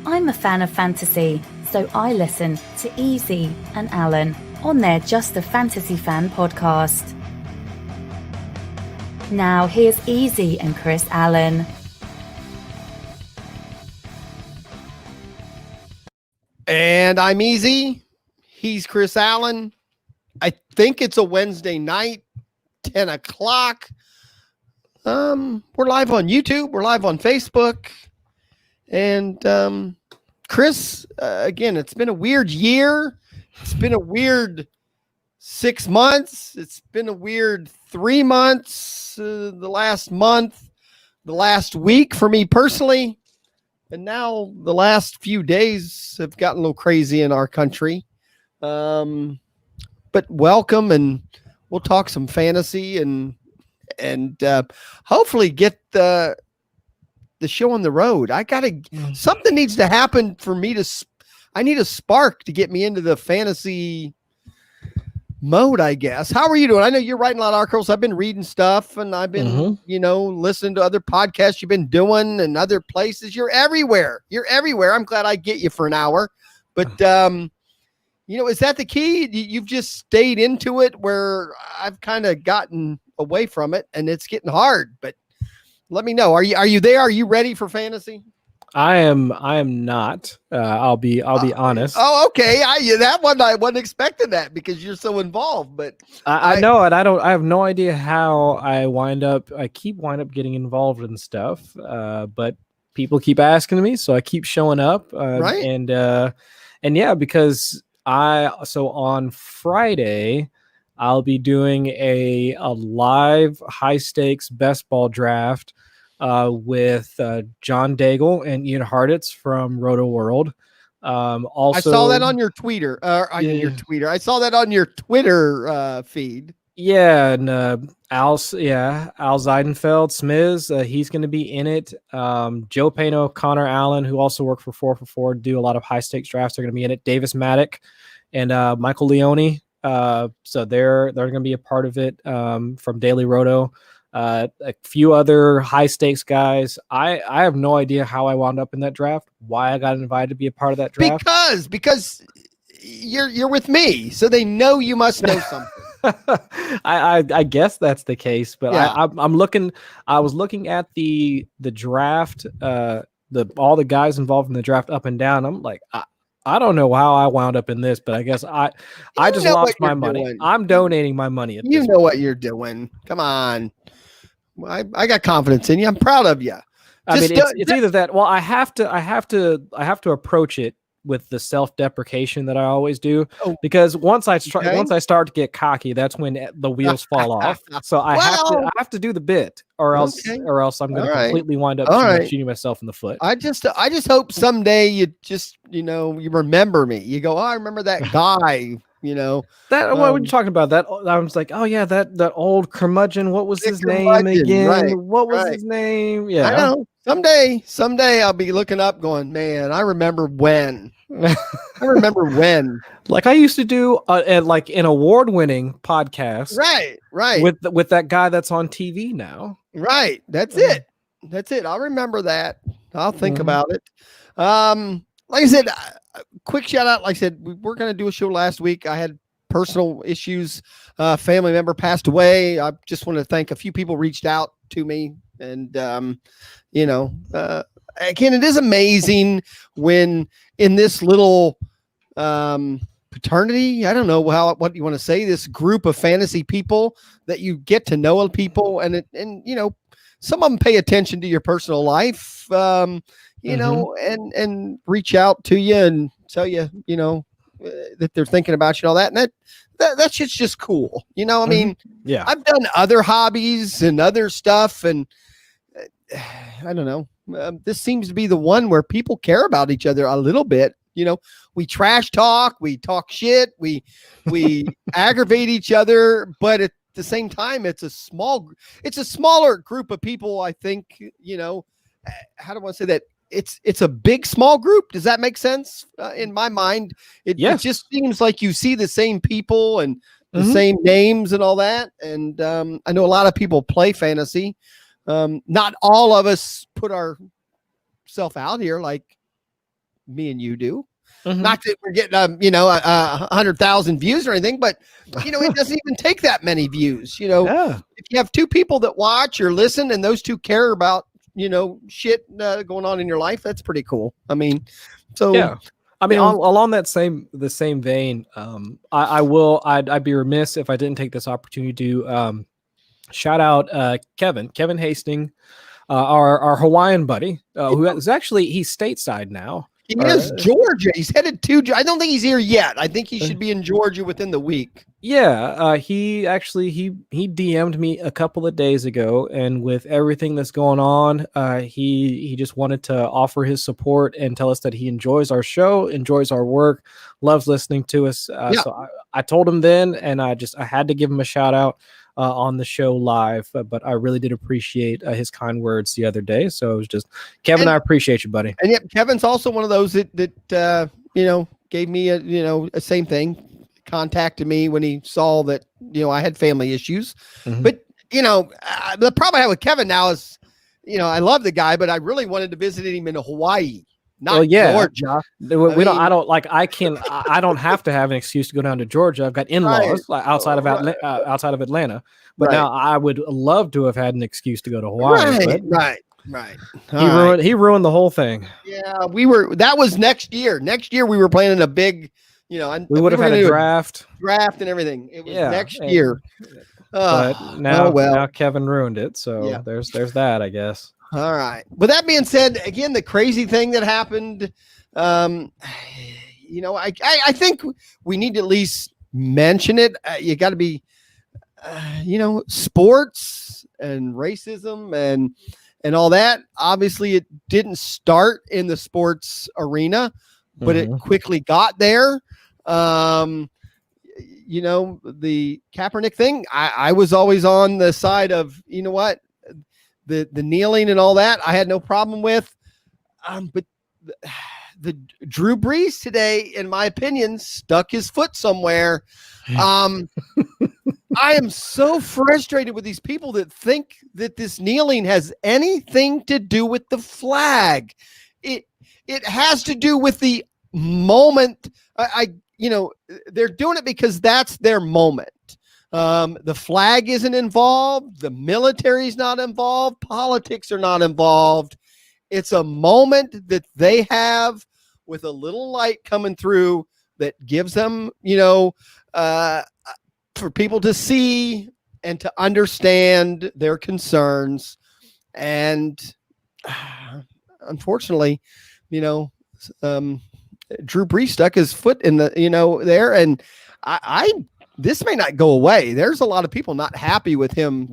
I'm a fan of fantasy, so I listen to Easy and Alan on their Just a Fantasy Fan podcast. Now here's Easy and Chris Allen. And I'm Easy. He's Chris Allen. I think it's a Wednesday night, 10 o'clock. We're live on YouTube. We're live on Facebook. And Chris, again, it's been a weird year. It's been a weird 6 months. It's been a weird 3 months. The last month, the last week for me personally. And now the last few days have gotten a little crazy in our country. But welcome, and we'll talk some fantasy and hopefully get the show on the road. Something needs to happen for me I need a spark to get me into the fantasy mode, I guess. How are you doing? I know you're writing a lot of articles. I've been reading stuff, and I've been, listening to other podcasts you've been doing and other places. You're everywhere. I'm glad I get you for an hour, but, is that the key? You've just stayed into it, where I've kind of gotten away from it, and it's getting hard, but let me know. Are you there? Are you ready for fantasy? I am not. I'll be honest. Oh, okay. I wasn't expecting that because you're so involved, but I know it. I have no idea how I keep getting involved in stuff. But people keep asking me, so I keep showing up. Right. And yeah, because on Friday I'll be doing a live high stakes best ball draft with John Daigle and Ian Harditz from Roto World. Also, I saw that on your Twitter. I saw that on your Twitter feed. Yeah, and Al Zeidenfeld, Smiz, he's going to be in it. Joe Pano, Connor Allen, who also work for 4 for 4, do a lot of high stakes drafts, are going to be in it. Davis Maddock and Michael Leone. So they're going to be a part of it from Daily Roto. A few other high stakes guys. I have no idea how I wound up in that draft, why I got invited to be a part of that draft. Because you're with me, so they know you must know something. I guess that's the case, but yeah. I was looking at the draft, all the guys involved in the draft up and down. I'm like, I don't know how I wound up in this, but I guess I just lost my money. Doing. I'm donating my money. You know what you're doing. Come on. I got confidence in you. I'm proud of you. It's either that. Well, I have to approach it with the self-deprecation that I always do, because once I start to get cocky, that's when the wheels fall off. So I have to do the bit, or else I'm going to completely wind up shooting myself in the foot. I just hope someday you you remember me. You go, oh, I remember that guy. What were you talking about? That I was like, oh yeah, that old curmudgeon. What was his name again? Right, what was his name? Yeah, I know. Someday I'll be looking up, going, man, I remember when. Like I used to do, like an award-winning podcast. Right. With that guy that's on TV now. Right. That's it. I'll remember that. I'll think about it. Like I said, quick shout out. Like I said, we were going to do a show last week. I had personal issues. Family member passed away. I just want to thank a few people reached out to me. And, again, it is amazing when in this little fraternity, I don't know what you want to say, this group of fantasy people that you get to know people, and some of them pay attention to your personal life, and reach out to you and tell you, that they're thinking about you and all that. And that shit's just cool. I mean, yeah, I've done other hobbies and other stuff, and I don't know. This seems to be the one where people care about each other a little bit. We trash talk, we talk shit, we aggravate each other, but at the same time, it's a smaller group of people. I think, how do I say that? It's a big, small group. Does that make sense? In my mind, it just seems like you see the same people and the same names and all that. And I know a lot of people play fantasy. Not all of us put ourselves out here like me and you do. Mhm. Not that we're getting, 100,000 views or anything, but, it doesn't even take that many views. Yeah. If you have two people that watch or listen and those two care about, shit going on in your life, that's pretty cool. I mean, so. Yeah. I mean, along the same vein, I'd be remiss if I didn't take this opportunity to shout out Kevin Hastings, our Hawaiian buddy, who is actually, he's stateside now. He is Georgia. He's headed to. I don't think he's here yet. I think he should be in Georgia within the week. Yeah, he DM'd me a couple of days ago, and with everything that's going on, he just wanted to offer his support and tell us that he enjoys our show, enjoys our work, loves listening to us. So I told him then, and I had to give him a shout out on the show live. But I really did appreciate his kind words the other day. So it was just, Kevin, I appreciate you, buddy. And yet, Kevin's also one of those that gave me a same thing. Contacted me when he saw that I had family issues. Mm-hmm. But the problem I have with Kevin now is I love the guy, but I really wanted to visit him in Hawaii, not Georgia. I don't have to have an excuse to go down to Georgia. I've got in-laws outside of Atlanta, but now I would love to have had an excuse to go to Hawaii. Right. He ruined the whole thing. Yeah, that was next year. Next year we were planning a big, we would have had a draft and everything. It was next year. But now Kevin ruined it. So there's that, I guess. All right. With that being said, again, the crazy thing that happened, I think we need to at least mention it. You got to be, sports and racism and all that. Obviously, it didn't start in the sports arena, but it quickly got there. The Kaepernick thing, I was always on the side of, the kneeling and all that. I had no problem with, but the Drew Brees today, in my opinion, stuck his foot somewhere. I am so frustrated with these people that think that this kneeling has anything to do with the flag. It has to do with the moment. They're doing it because that's their moment. The flag isn't involved. The military's not involved. Politics are not involved. It's a moment that they have with a little light coming through that gives them, for people to see and to understand their concerns. And unfortunately, Drew Brees stuck his foot in the, there. And this may not go away. There's a lot of people not happy with him.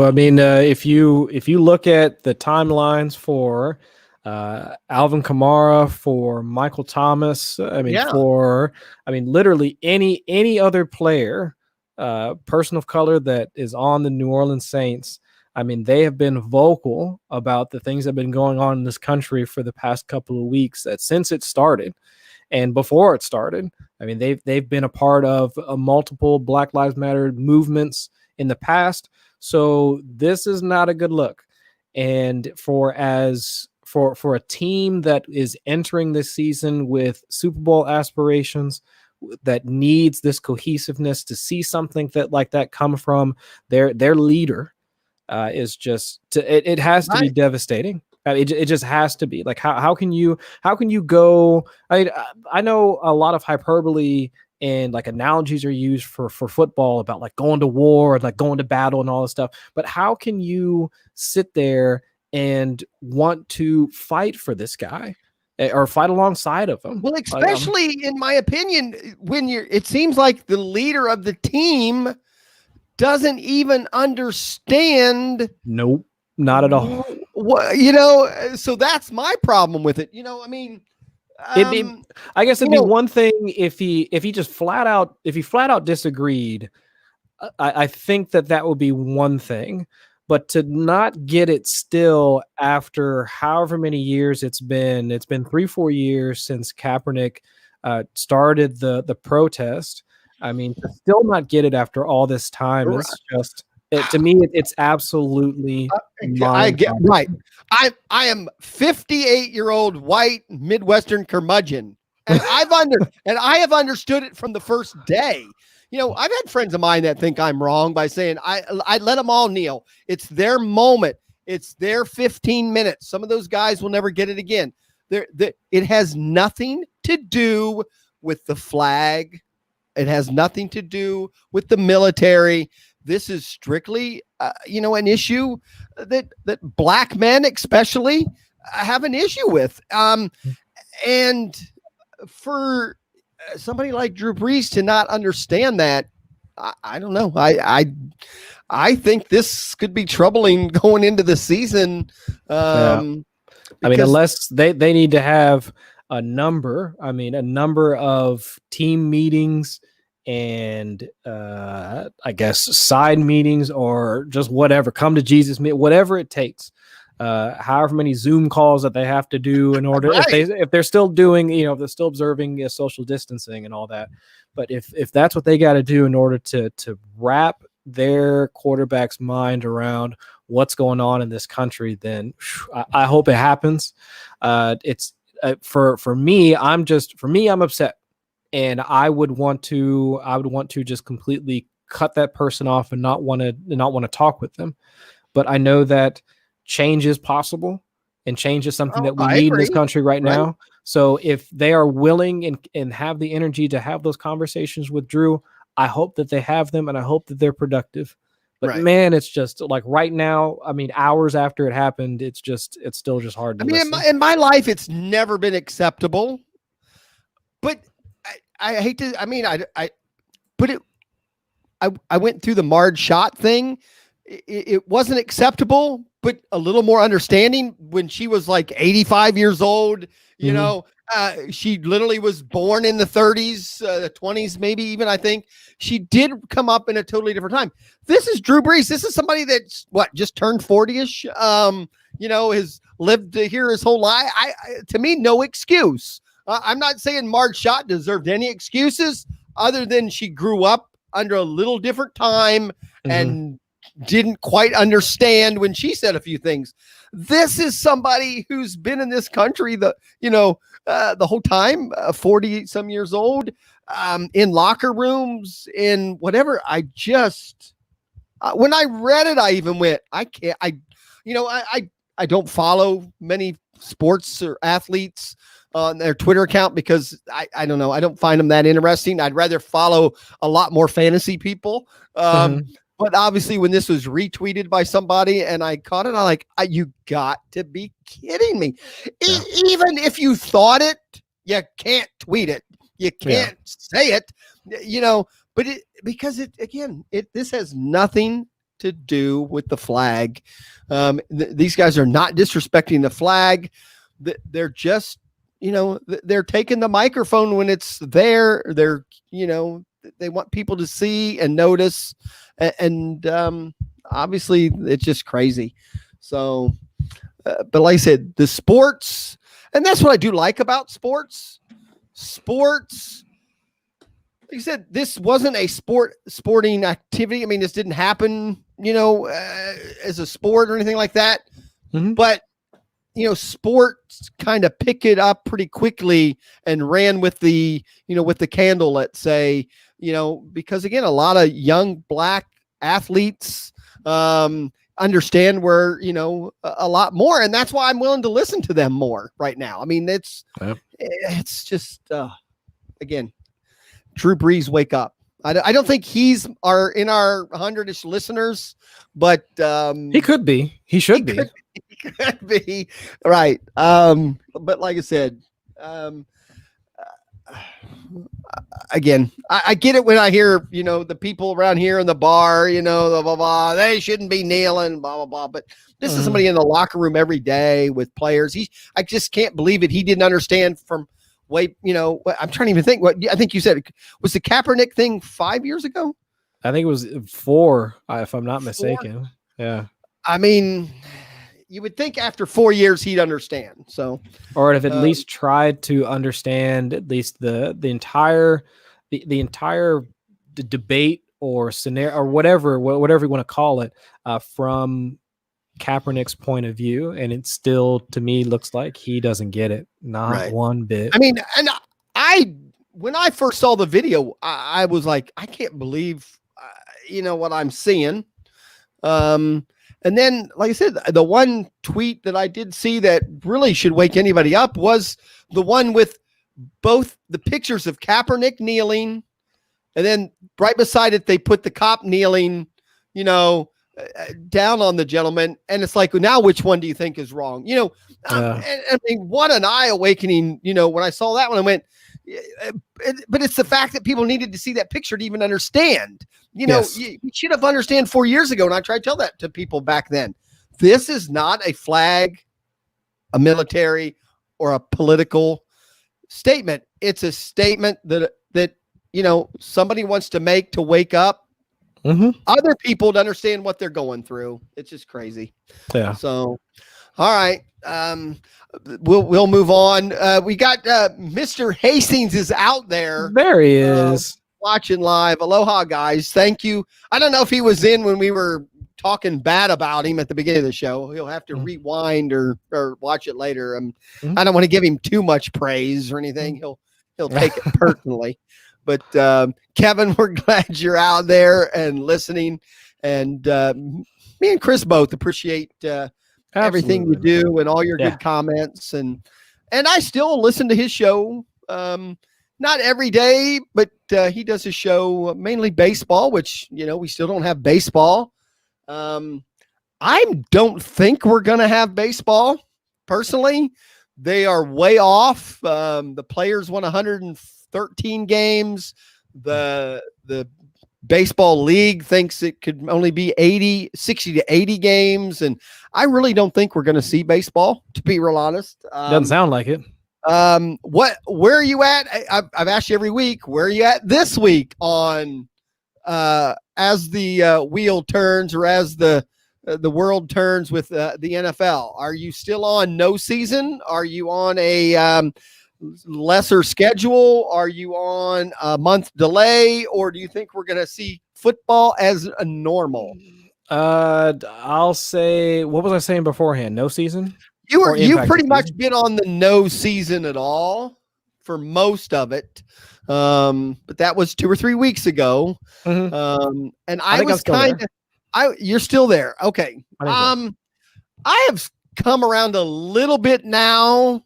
I mean, if you look at the timelines for Alvin Kamara, for Michael Thomas, literally any other player, person of color that is on the New Orleans Saints, I mean, they have been vocal about the things that have been going on in this country for the past couple of weeks, that since it started and before it started. I mean, they've been a part of multiple Black Lives Matter movements in the past. So this is not a good look. And for a team that is entering this season with Super Bowl aspirations, that needs this cohesiveness, to see something like that come from their leader, is just it has to be devastating. It just has to be. Like, how can you go? I know a lot of hyperbole and like analogies are used for football about like going to war and like going to battle and all this stuff, but how can you sit there and want to fight for this guy or fight alongside of him? Well, especially in my opinion, when it seems like the leader of the team doesn't even understand. Nope, not at all. So that's my problem with it. I guess it'd be one thing if he just flat out disagreed. I think that would be one thing, but to not get it still after however many years it's been 3-4 years since Kaepernick started the protest. I mean, to still not get it after all this time is just To me, it's absolutely I get right. I am 58-year-old white Midwestern curmudgeon, and I have understood it from the first day. I've had friends of mine that think I'm wrong by saying I let them all kneel. It's their moment. It's their 15 minutes. Some of those guys will never get it again. It has nothing to do with the flag. It has nothing to do with the military. This is strictly, an issue that black men especially have an issue with. And for somebody like Drew Brees to not understand that, I don't know. I think this could be troubling going into the season. I mean, unless they need to have a number of team meetings and I guess side meetings or just whatever, come to Jesus, whatever it takes, however many Zoom calls that they have to do in order, right. if they're still doing, if they're still observing social distancing and all that. But if that's what they got to do in order to wrap their quarterback's mind around what's going on in this country, then I hope it happens. It's for me, I'm upset. And I would want to just completely cut that person off and not want to talk with them. But I know that change is possible, and change is something that we need in this country right now. So if they are willing and have the energy to have those conversations with Drew, I hope that they have them, and I hope that they're productive. But man, it's just like right now, I mean, hours after it happened, it's still just hard to listen. In my life, it's never been acceptable. But I hate to, I went through the Marge Schott thing. It wasn't acceptable, but a little more understanding when she was like 85 years old. She literally was born in the 30s, the 20s, maybe even, I think. She did come up in a totally different time. This is Drew Brees. This is somebody that's just turned 40-ish, has lived here his whole life. To me, no excuse. I'm not saying Marge Schott deserved any excuses other than she grew up under a little different time and didn't quite understand when she said a few things. This is somebody who's been in this country the whole time, 40 some years old, in locker rooms, in whatever. I just, when I read it, I even went, I can't, I don't follow many sports or athletes on their Twitter account because I don't know. I don't find them that interesting. I'd rather follow a lot more fantasy people. But obviously when this was retweeted by somebody and I caught it, I'm like, you got to be kidding me. Yeah. Even if you thought it, you can't tweet it. You can't say it, but this has nothing to do with the flag. These guys are not disrespecting the flag. They're just, they're taking the microphone when it's there. They're, they want people to see and notice. And obviously it's just crazy. So, but like I said, the sports, and that's what I do like about sports, like you said, this wasn't a sporting activity. I mean, this didn't happen, as a sport or anything like that, but sports kind of pick it up pretty quickly and ran with the candle, let's say, because again, a lot of young black athletes understand where, a lot more. And that's why I'm willing to listen to them more right now. I mean, it's just, again, Drew Brees, wake up. I don't think he's in our 100-ish listeners, but he could be. He should be. He could be. Right. But like I said, again, I get it when I hear, the people around here in the bar, blah, blah, blah, they shouldn't be kneeling, blah, blah, blah. But this is somebody in the locker room every day with players. I just can't believe it. He didn't understand from way, I'm trying to even think what I think you said. Was the Kaepernick thing 5 years ago? I think it was 4, if I'm not mistaken. 4? Yeah. I mean, you would think after 4 years he'd understand. So, or have at least tried to understand at least the entire debate or scenario or whatever you want to call it, from Kaepernick's point of view, and it still to me looks like he doesn't get it, not one bit. I mean, and when I first saw the video, I was like, I can't believe what I'm seeing. And then, like I said, the one tweet that I did see that really should wake anybody up was the one with both the pictures of Kaepernick kneeling, and then right beside it, they put the cop kneeling, down on the gentleman. And it's like, now which one do you think is wrong? I mean, what an eye awakening, when I saw that one, I went, but it's the fact that people needed to see that picture to even understand. You should have understand 4 years ago. And I tried to tell that to people back then. This is not a flag, a military, or a political statement. It's a statement that somebody wants to make to wake up other people to understand what they're going through. It's just crazy. Yeah. So, all right. We'll move on. We got Mr. Hastings is out there. There he is. Watching live. Aloha, guys. Thank you. I don't know if he was in when we were talking bad about him at the beginning of the show. He'll have to rewind or watch it later. I don't want to give him too much praise or anything. He'll take it personally. But Kevin, we're glad you're out there and listening. And me and Chris both appreciate everything you do and all your good comments. And I still listen to his show. Not every day, but he does a show mainly baseball, which, we still don't have baseball. I don't think we're going to have baseball personally. They are way off. The players won 113 games. The baseball league thinks it could only be 60 to 80 games. And I really don't think we're going to see baseball, to be real honest. Doesn't sound like it. Where are you at? I've asked you every week, where are you at this week on, as the wheel turns or as the world turns with the NFL? Are you still on no season? Are you on a lesser schedule? Are you on a month delay, or do you think we're going to see football as a normal? I'll say, what was I saying beforehand? No season? You've pretty much been on the no season at all for most of it. But that was 2 or 3 weeks ago. And I was kind of, you're still there. Okay. I have come around a little bit now,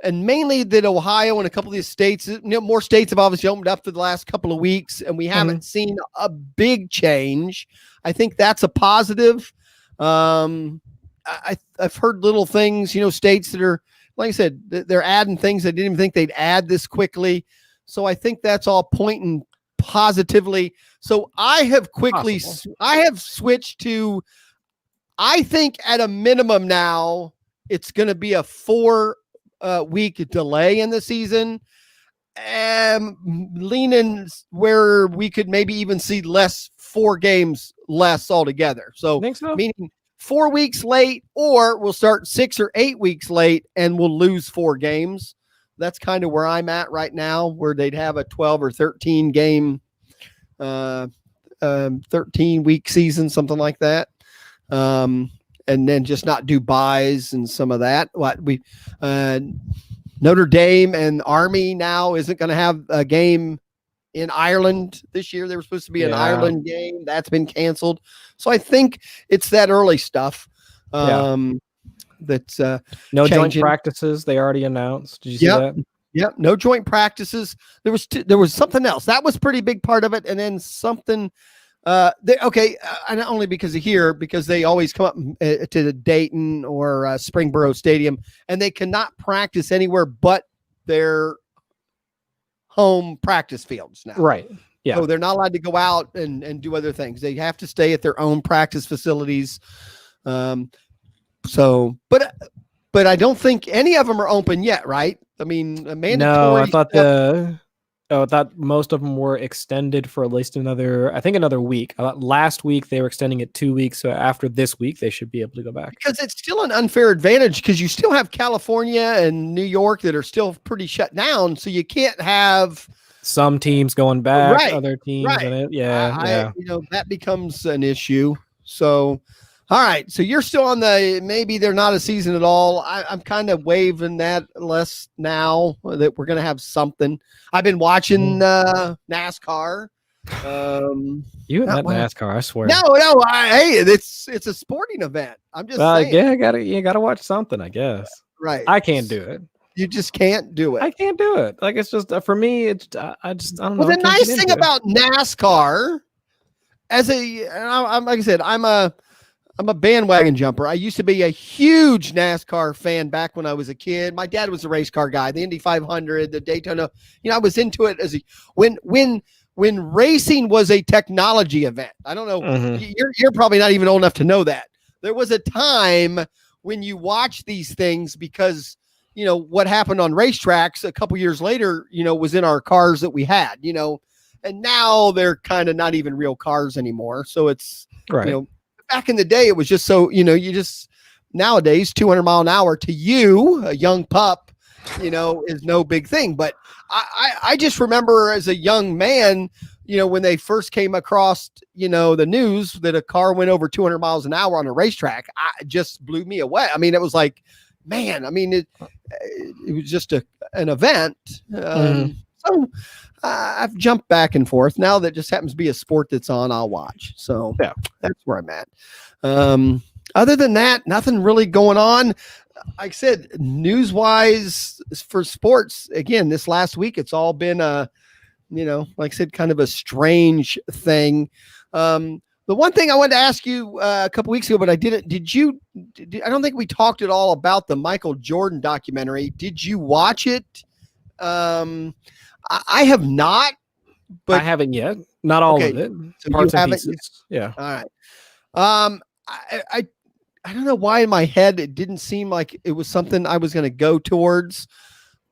and mainly that Ohio and a couple of these states, more states have obviously opened up for the last couple of weeks, and we haven't seen a big change. I think that's a positive. I've heard little things, states that are, like I said, they're adding things I didn't even think they'd add this quickly. So I think that's all pointing positively. So I have switched to, I think at a minimum now, it's going to be a 4 week delay in the season. Leaning where we could maybe even see 4 games less altogether. So meaning 4 weeks late, or we'll start 6 or 8 weeks late and we'll lose 4 games. That's kind of where I'm at right now, where they'd have a 12 or 13 game, 13 week season, something like that. And then just not do buys and some of that. Notre Dame and Army now isn't going to have a game in Ireland this year. There was supposed to be an Ireland game that's been canceled. So I think it's that early stuff. That's no changing. Joint practices. They already announced. Did you see that? Yep. No joint practices. There was something else that was pretty big part of it. And then something, and not only because they always come up to the Dayton or Springboro Stadium, and they cannot practice anywhere but their home practice fields now. Right. Yeah. So they're not allowed to go out and do other things. They have to stay at their own practice facilities. But I don't think any of them are open yet, right? I mean, mandatory. No, I thought most of them were extended for at least another week. Last week they were extending it 2 weeks. So after this week, they should be able to go back. Because it's still an unfair advantage, because you still have California and New York that are still pretty shut down. So you can't have some teams going back, Right, other teams right. in it. Yeah. That becomes an issue. So, all right. So you're still on maybe they're not a season at all. I'm kind of waving that less now that we're going to have something. I've been watching NASCAR. You and that NASCAR, I swear. No. Hey, it's a sporting event. I'm just saying. Yeah, you gotta watch something, I guess. Right. I can't do it. You just can't do it. I can't do it. Like, it's just for me. I don't know. Well, the nice thing about NASCAR, like I said, I'm a bandwagon jumper. I used to be a huge NASCAR fan back when I was a kid. My dad was a race car guy. The Indy 500, the Daytona. I was into it when racing was a technology event. I don't know. Mm-hmm. You're probably not even old enough to know that. There was a time when you watch these things because what happened on racetracks a couple years later, was in our cars that we had, and now they're kind of not even real cars anymore. So it's, right. Back in the day, it was just so, nowadays 200 mile an hour to you, a young pup, is no big thing. But I just remember as a young man, when they first came across, the news that a car went over 200 miles an hour on a racetrack, it just blew me away. I mean, it was like, man, it was just an event. So I've jumped back and forth. Now that just happens to be a sport that's on, I'll watch. So yeah, that's where I'm at. Other than that, nothing really going on. Like I said, news-wise for sports, again, this last week, it's all been like I said, kind of a strange thing. The one thing I wanted to ask you a couple weeks ago, but I didn't. I don't think we talked at all about the Michael Jordan documentary. Did you watch it? I have not, but I haven't yet. Not all of it. So parts and pieces. Yeah. All right. I don't know why in my head it didn't seem like it was something I was going to go towards,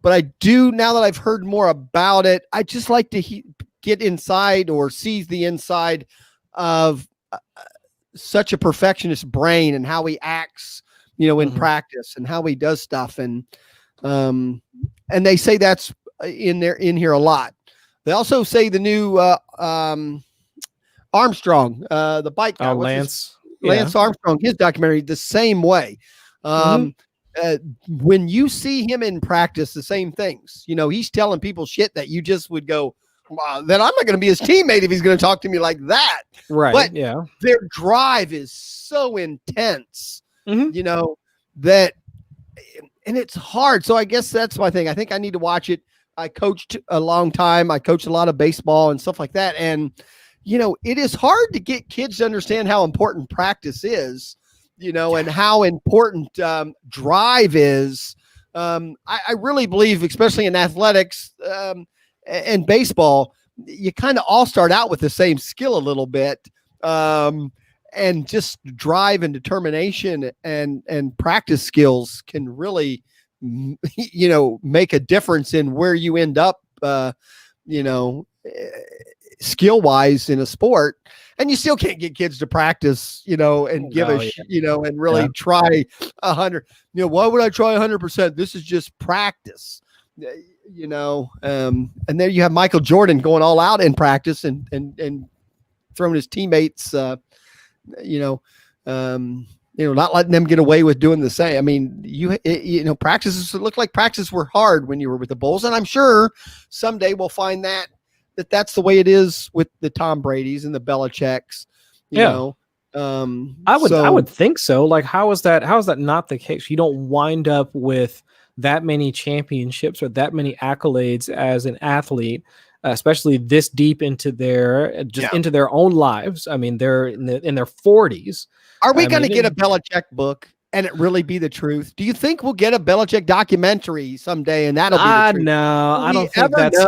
but I do now that I've heard more about it. I just like to get inside or see the inside of such a perfectionist brain and how he acts, in practice and how he does stuff. And they say that's in here a lot. They also say the new Armstrong, the bike guy, Lance Armstrong, his documentary the same way. When you see him in practice, the same things, he's telling people shit that you just would go, wow, then I'm not going to be his teammate if he's going to talk to me like that. Right. But yeah, their drive is so intense, that, and it's hard. So I guess that's my thing. I think I need to watch it. I coached a long time. I coached a lot of baseball and stuff like that. And, it is hard to get kids to understand how important practice is, and how important drive is. I really believe, especially in athletics and baseball, you kind of all start out with the same skill a little bit. And just drive and determination and practice skills can really, make a difference in where you end up, skill wise in a sport. And you still can't get kids to practice, and give and really try 100. Why would I try 100%? This is just practice, and there you have Michael Jordan going all out in practice and throwing his teammates, not letting them get away with doing the same. I mean, practices look like practices were hard when you were with the Bulls. And I'm sure someday we'll find that's the way it is with the Tom Brady's and the Belichick's, I would think so. Like, how is that not the case? You don't wind up with that many championships or that many accolades as an athlete, especially this deep into into their own lives. I mean, they're in their 40s. Are we going to get a Belichick book and it really be the truth? Do you think we'll get a Belichick documentary someday and that'll be the truth? No, I don't think that's.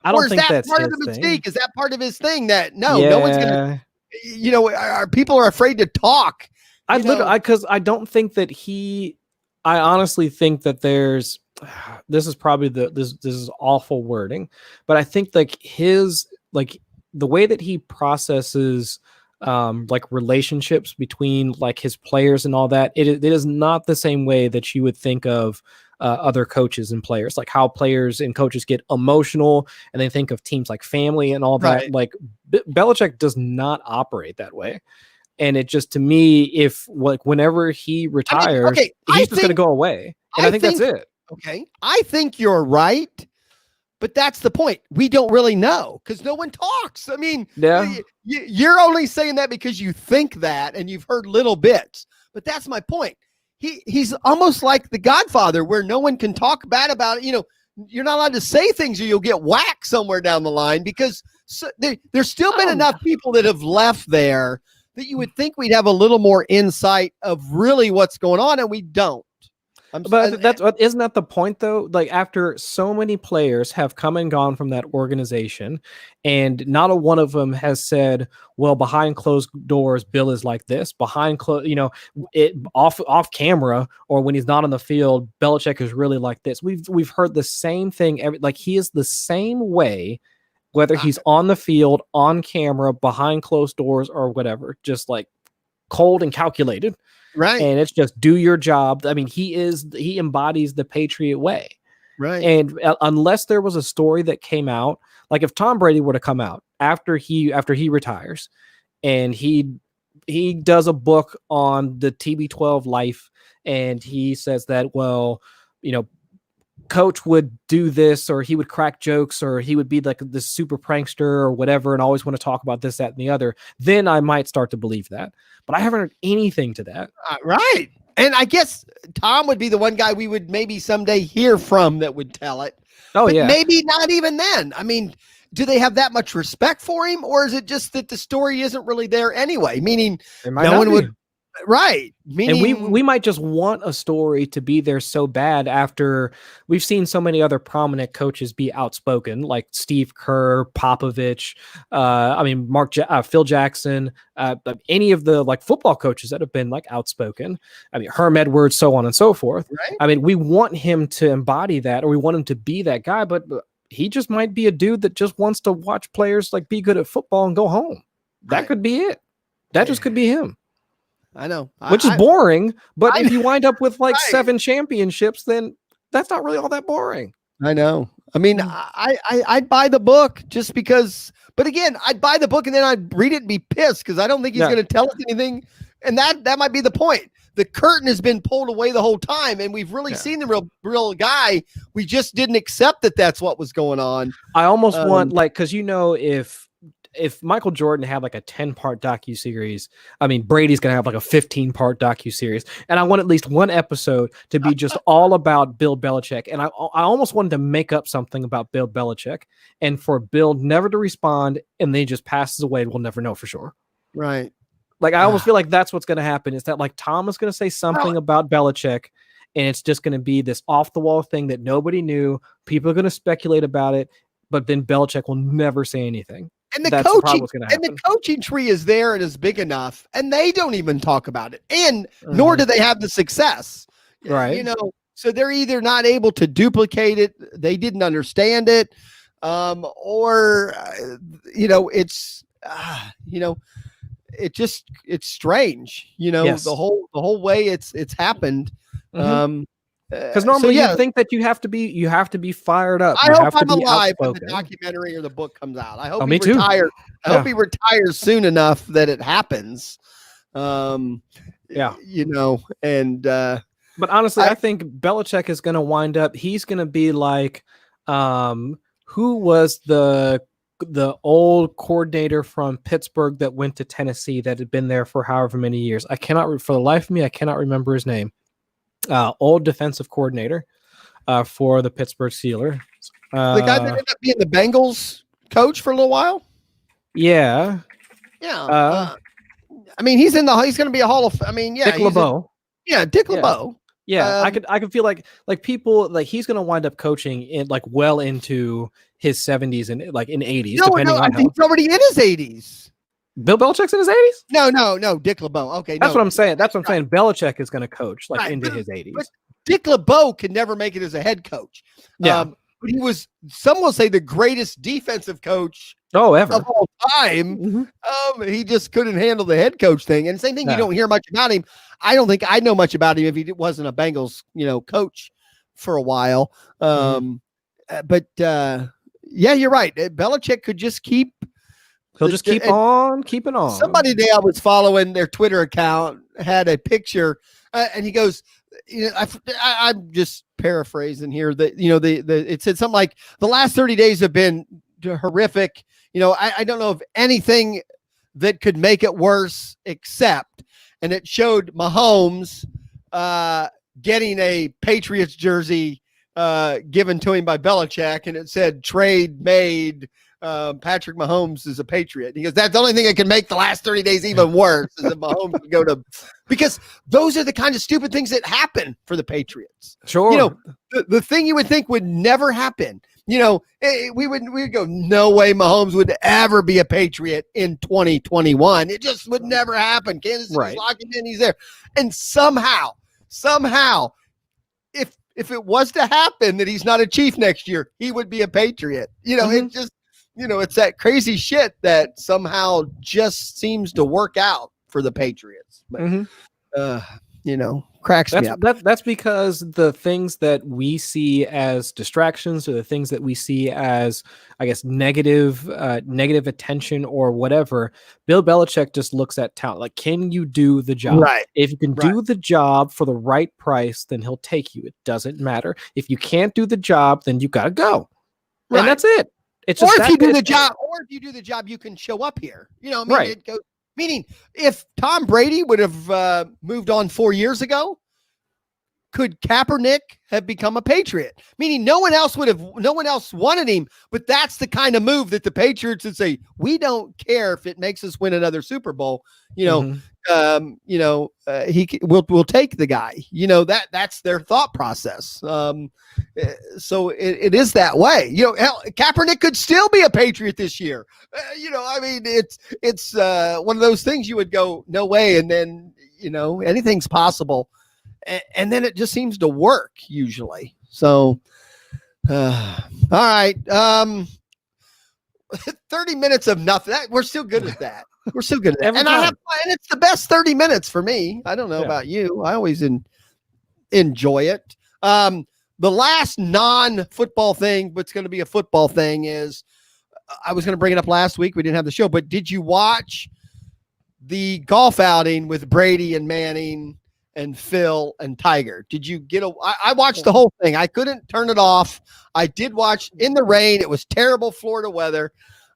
I don't think that's part of the mystique. Is that part of his thing that no one's going to, people are afraid to talk. Because I don't think that I honestly think that this is probably this is awful wording, but I think like the way that he processes relationships between like his players and all that, it is not the same way that you would think of other coaches and players, like how players and coaches get emotional and they think of teams like family and all that. Right. Like Belichick does not operate that way. And it just, to me, if like whenever he retires, he's just going to go away. And I think that's it. Okay. I think you're right. But that's the point. We don't really know because no one talks. I mean, you're only saying that because you think that and you've heard little bits. But that's my point. He's almost like the Godfather where no one can talk bad about it. You know, you're not allowed to say things or you'll get whacked somewhere down the line because there's still been enough people that have left there that you would think we'd have a little more insight of really what's going on, and we don't. But isn't that the point though? Like after so many players have come and gone from that organization, and not a one of them has said, "Well, behind closed doors, Bill is like this." Behind closed, off camera or when he's not on the field, Belichick is really like this. We've heard the same thing. Like he is the same way, whether he's on the field, on camera, behind closed doors, or whatever. Just like cold and calculated. Right. And it's just do your job. I mean, he embodies the Patriot way. Right. And unless there was a story that came out, like if Tom Brady were to come out after he retires and he does a book on the TB12 life and he says that, well, coach would do this or he would crack jokes or he would be like this super prankster or whatever and always want to talk about this, that, and the other, then I might start to believe that. But I haven't heard anything to that. Right. And I guess Tom would be the one guy we would maybe someday hear from that would tell it. Oh, but yeah. Maybe not even then. I mean, do they have that much respect for him or is it just that the story isn't really there anyway? Meaning no one would. Right. Meaning, and we might just want a story to be there so bad after we've seen so many other prominent coaches be outspoken, like Steve Kerr, Popovich, Phil Jackson, any of the like football coaches that have been like outspoken. I mean, Herm Edwards, so on and so forth. Right? I mean, we want him to embody that or we want him to be that guy, but he just might be a dude that just wants to watch players like be good at football and go home. That could be it. That just could be him. I know. Which is boring, but if you wind up with like 7 championships, then that's not really all that boring. I know. I mean, I'd buy the book just because, but again, I'd buy the book and then I'd read it and be pissed because I don't think he's going to tell us anything. And that might be the point. The curtain has been pulled away the whole time and we've really seen the real guy. We just didn't accept that that's what was going on. I almost want because if Michael Jordan had like a 10-part docuseries, I mean, Brady's going to have like a 15-part docuseries. And I want at least one episode to be just all about Bill Belichick. And I almost wanted to make up something about Bill Belichick and for Bill never to respond and then he just passes away. We'll never know for sure. Right. Like, I almost feel like that's what's going to happen is that like Tom is going to say something about Belichick and it's just going to be this off the wall thing that nobody knew. People are going to speculate about it, but then Belichick will never say anything. And the coaching tree is there and is big enough, and they don't even talk about it. And nor do they have the success. Right. So they're either not able to duplicate it, they didn't understand it, or it's strange, the whole way it's happened. Because normally you think that you have to be fired up. I hope I'm alive when the documentary or the book comes out. I hope he retires. I hope he retires soon enough that it happens. And but honestly, I think Belichick is going to wind up. He's going to be like, who was the old coordinator from Pittsburgh that went to Tennessee that had been there for however many years? I cannot, for the life of me, I cannot remember his name. Old defensive coordinator for the Pittsburgh Steelers. The guy that ended up being the Bengals coach for a little while. Yeah. Yeah. I mean, he's going to be a Hall of. I mean, yeah, Dick LeBeau. Dick LeBeau. Yeah, I could feel like people like he's going to wind up coaching in like well into his 70s and like in 80s. I think he's already in his 80s. Bill Belichick's in his 80s? No, Dick LeBeau. Okay, that's what I'm saying. That's what I'm saying. Belichick is going to coach like into his 80s. But Dick LeBeau can never make it as a head coach. Yeah, but he was, some will say, the greatest defensive coach ever of all time. Mm-hmm. He just couldn't handle the head coach thing. And you don't hear much about him. I don't think I know much about him if he wasn't a Bengals, coach for a while. But yeah, you're right. Belichick could just keep. He'll just keep on keeping on. Somebody today I was following their Twitter account had a picture, and he goes, I'm just paraphrasing here. That it said something like the last 30 days have been horrific. I don't know of anything that could make it worse except, and it showed Mahomes getting a Patriots jersey given to him by Belichick, and it said trade made. Patrick Mahomes is a Patriot. He goes, that's the only thing that can make the last 30 days even worse is if Mahomes would go to, because those are the kind of stupid things that happen for the Patriots. Sure. The thing you would think would never happen. We would go, no way Mahomes would ever be a Patriot in 2021. It just would never happen. Kansas City's locking in, he's there. And somehow, if it was to happen that he's not a Chief next year, he would be a Patriot. It just, it's that crazy shit that somehow just seems to work out for the Patriots. But, cracks me up. That's because the things that we see as distractions or the things that we see as, I guess, negative attention or whatever, Bill Belichick just looks at talent. Like, can you do the job? Right. If you can do the job for the right price, then he'll take you. It doesn't matter. If you can't do the job, then you got to go. Right. And that's it. It's just if you do the job, you can show up here. It goes. Meaning, if Tom Brady would have moved on 4 years ago, could Kaepernick have become a Patriot? Meaning, no one else wanted him. But that's the kind of move that the Patriots would say, we don't care if it makes us win another Super Bowl. We'll take the guy. That's their thought process. So it is that way. Kaepernick could still be a Patriot this year. It's one of those things you would go, no way, and then anything's possible, and then it just seems to work usually. So, all right, 30 minutes of nothing. We're still good at that. We're still good at that. And it's the best 30 minutes for me. I don't know about you. I always enjoy it. The last non-football thing, but it's going to be a football thing, is I was going to bring it up last week. We didn't have the show, but did you watch the golf outing with Brady and Manning and Phil and Tiger? Did you get I watched the whole thing. I couldn't turn it off. I did watch in the rain. It was terrible Florida weather.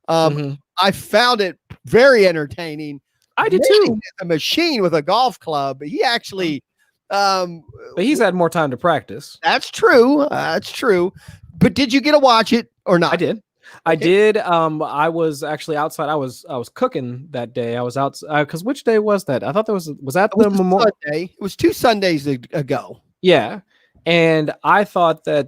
I found it very entertaining. I did too. A machine with a golf club. He actually, but he's had more time to practice. That's true. But did you get to watch it or not? I did. I did. I was actually outside. I was cooking that day. I was out because which day was that? I thought was that the Memorial Sunday. It was 2 Sundays ago. Yeah. And I thought that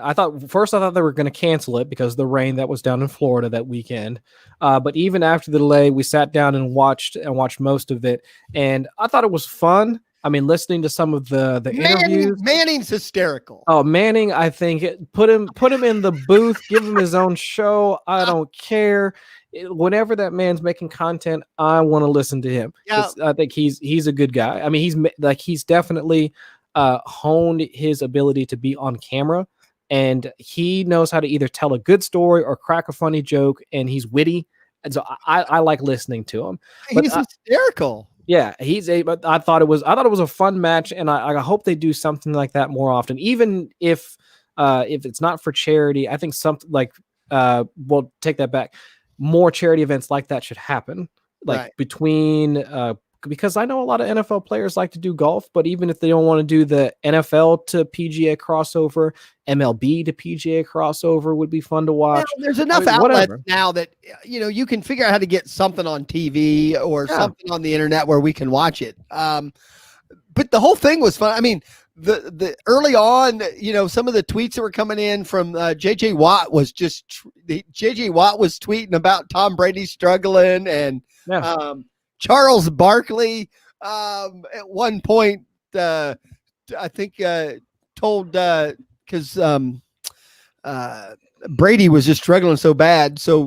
I thought they were going to cancel it because of the rain that was down in Florida that weekend. But even after the delay, we sat down and watched most of it. And I thought it was fun. I mean, listening to some of the interviews. Manning's hysterical. Oh, Manning, I think put him in the booth, give him his own show. I don't care. Whenever that man's making content, I want to listen to him. Yeah. I think he's a good guy. I mean, he's definitely honed his ability to be on camera, and he knows how to either tell a good story or crack a funny joke, and he's witty. And so I like listening to him. He's hysterical. Yeah, but I thought it was a fun match, and I hope they do something like that more often. Even if it's not for charity, I think something like we'll take that back. More charity events like that should happen, between because I know a lot of NFL players like to do golf, but even if they don't want to do the NFL to PGA crossover, MLB to PGA crossover would be fun to watch. Well, there's enough outlets now that you can figure out how to get something on TV or something on the internet where we can watch it. But the whole thing was fun. I mean, the early on, some of the tweets that were coming in from JJ Watt was JJ Watt was tweeting about Tom Brady struggling, and Charles Barkley at one point I think told because Brady was just struggling so bad, so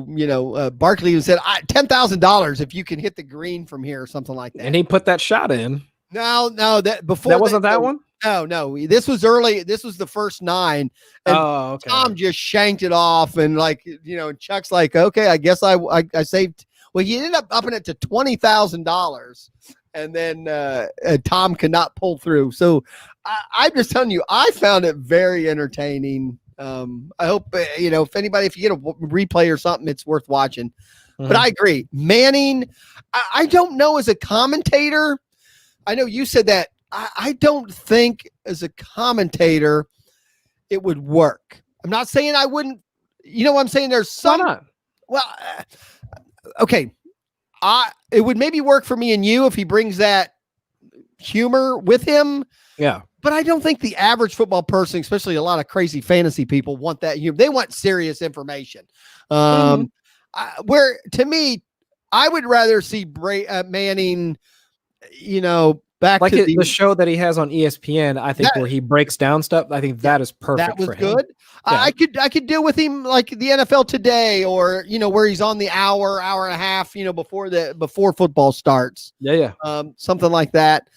Barkley even said $10,000 if you can hit the green from here or something like that, and he put that shot in. No, that wasn't that one. No. This was early. This was the first 9. And okay. Tom just shanked it off. And Chuck's like, okay, I guess I saved. Well, he ended up upping it to $20,000. And then Tom could not pull through. So I'm just telling you, I found it very entertaining. I hope, if you get a replay or something, it's worth watching. But I agree. Manning, I don't know as a commentator. I know you said that. I don't think as a commentator it would work. I'm not saying I wouldn't. You know what I'm saying? There's some. Why not? Well, okay. It would maybe work for me and you if he brings that humor with him. Yeah. But I don't think the average football person, especially a lot of crazy fantasy people, want that humor. They want serious information. Where to me, I would rather see Manning, back like to the show that he has on ESPN, I think, where he breaks down stuff. I think that is perfect. That was for him. good. Yeah. I could deal with him like the NFL Today, or where he's on the hour and a half, before football starts. Yeah. Something like that.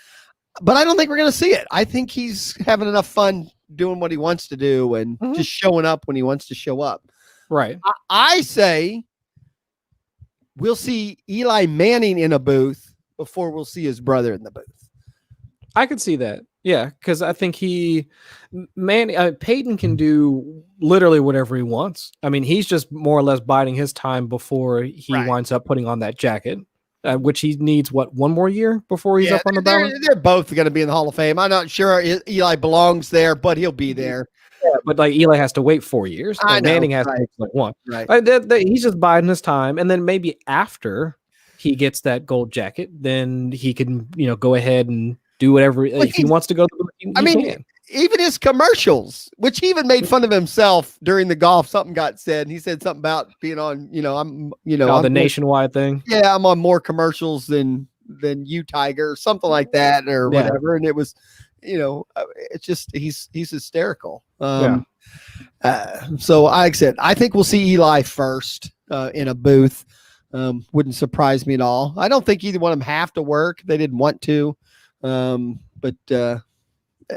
But I don't think we're going to see it. I think he's having enough fun doing what he wants to do and just showing up when he wants to show up. Right. I say we'll see Eli Manning in a booth before we'll see his brother in the booth. I could see that. Yeah, because I think Peyton can do literally whatever he wants. I mean, he's just more or less biding his time before he winds up putting on that jacket, which he needs, one more year before he's up on the ballot? They're both going to be in the Hall of Fame. I'm not sure Eli belongs there, but he'll be there. Yeah, but Eli has to wait 4 years. Manning has to wait 1. Right. He's just biding his time, and then maybe after he gets that gold jacket, then he can go ahead and do whatever. If he wants to go, he can. Even his commercials, which he even made fun of himself during the golf. Something got said, and he said something about being on. I'm the nationwide thing. Yeah, I'm on more commercials than you, Tiger, or something like that, or whatever. And it was, it's just he's hysterical. So like I said, I think we'll see Eli first in a booth. Wouldn't surprise me at all. I don't think either one of them have to work. They didn't want to. But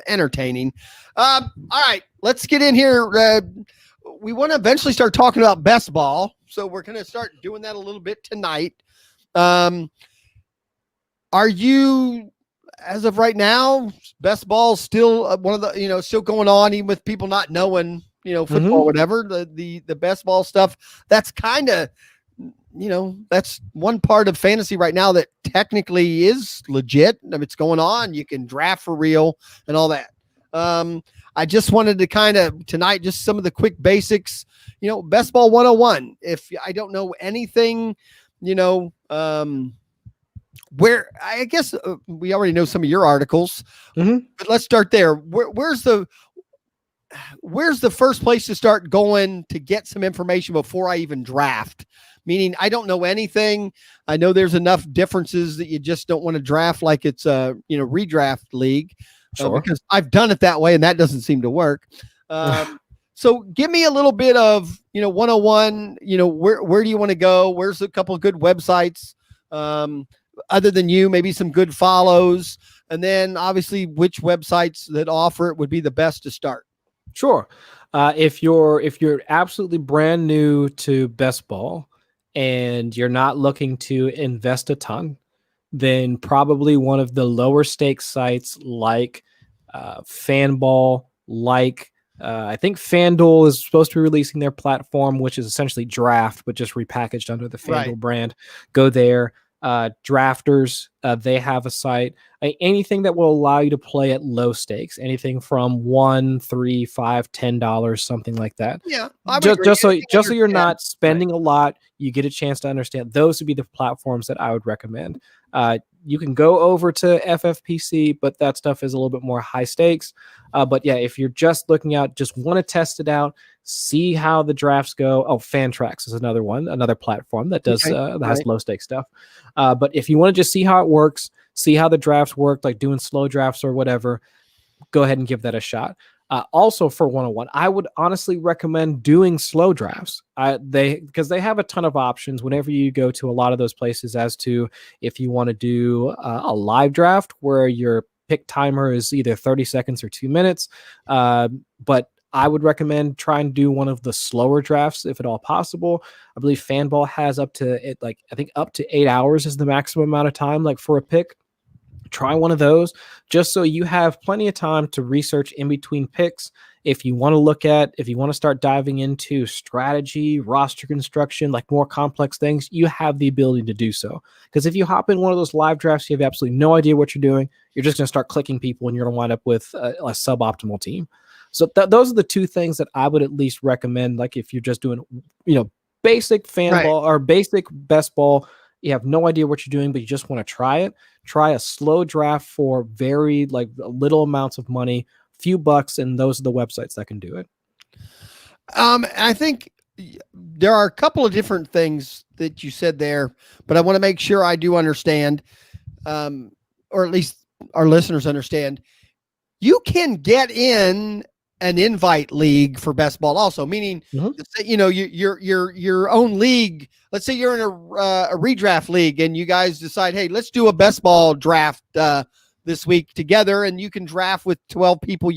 entertaining. All right, let's get in here. We want to eventually start talking about best ball, so we're going to start doing that a little bit tonight. Are you, as of right now, best ball still one of the still going on, even with people not knowing football, whatever, the best ball stuff? That's kind of that's one part of fantasy right now that technically is legit. I mean, it's going on. You can draft for real and all that. I just wanted to kind of tonight, just some of the quick basics, best ball 101. If I don't know anything, where I guess we already know some of your articles, but let's start there. Where's the first place to start going to get some information before I even draft? Meaning I don't know anything. I know there's enough differences that you just don't want to draft like it's a redraft league, because I've done it that way and that doesn't seem to work. So give me a little bit of 101. Where do you want to go? Where's a couple of good websites other than you? Maybe some good follows, and then obviously which websites that offer it would be the best to start. Sure. If you're absolutely brand new to best ball and you're not looking to invest a ton, then probably one of the lower stakes sites like Fanball, I think FanDuel is supposed to be releasing their platform, which is essentially Draft, but just repackaged under the FanDuel brand. Go there. Drafters, they have a site. Anything that will allow you to play at low stakes, anything from $1, $3, $5, $10, something like that. Yeah, just so you're not spending a lot, you get a chance to understand. Those would be the platforms that I would recommend. You can go over to FFPC, but that stuff is a little bit more high stakes. But yeah, if you're just looking out, just want to test it out, see how the drafts go. Oh, Fantrax is another platform that does that has low stakes stuff. But if you want to just see how it works, see how the drafts work, like doing slow drafts or whatever, go ahead and give that a shot. Also for 101, I would honestly recommend doing slow drafts. Because they have a ton of options whenever you go to a lot of those places as to if you want to do a live draft where you're pick timer is either 30 seconds or 2 minutes. But I would recommend trying to do one of the slower drafts if at all possible. I believe Fanball has up to I think up to 8 hours is the maximum amount of time like for a pick. Try one of those just so you have plenty of time to research in between picks. If you want to start diving into strategy, roster construction, like more complex things, you have the ability to do so. Because if you hop in one of those live drafts, you have absolutely no idea what you're doing. You're just going to start clicking people and you're going to wind up with a suboptimal team. So those are the two things that I would at least recommend. Like if you're just doing, basic Fanball or basic best ball, you have no idea what you're doing, but you just want to try it. Try a slow draft for very little amounts of money, few bucks, and those are the websites that can do it. I think there are a couple of different things that you said there, but I want to make sure I do understand, or at least our listeners understand. You can get in an invite league for best ball also, meaning, your own league. Let's say you're in a redraft league and you guys decide, hey, let's do a best ball draft this week together, and you can draft with 12 people,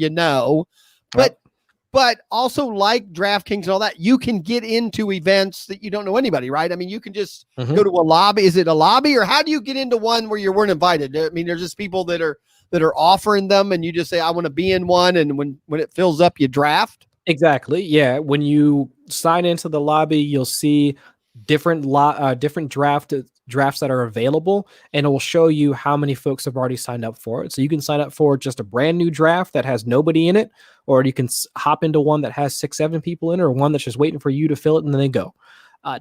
but also like DraftKings and all that, you can get into events that you don't know anybody, right? I mean, you can just go to a lobby. Is it a lobby, or how do you get into one where you weren't invited? I mean, there's just people that are offering them, and you just say, I want to be in one. And when it fills up, you draft. Exactly. Yeah. When you sign into the lobby, you'll see different drafts that are available, and it will show you how many folks have already signed up for it. So you can sign up for just a brand new draft that has nobody in it, or you can hop into one that has 6-7 people in it, or one that's just waiting for you to fill it and then they go.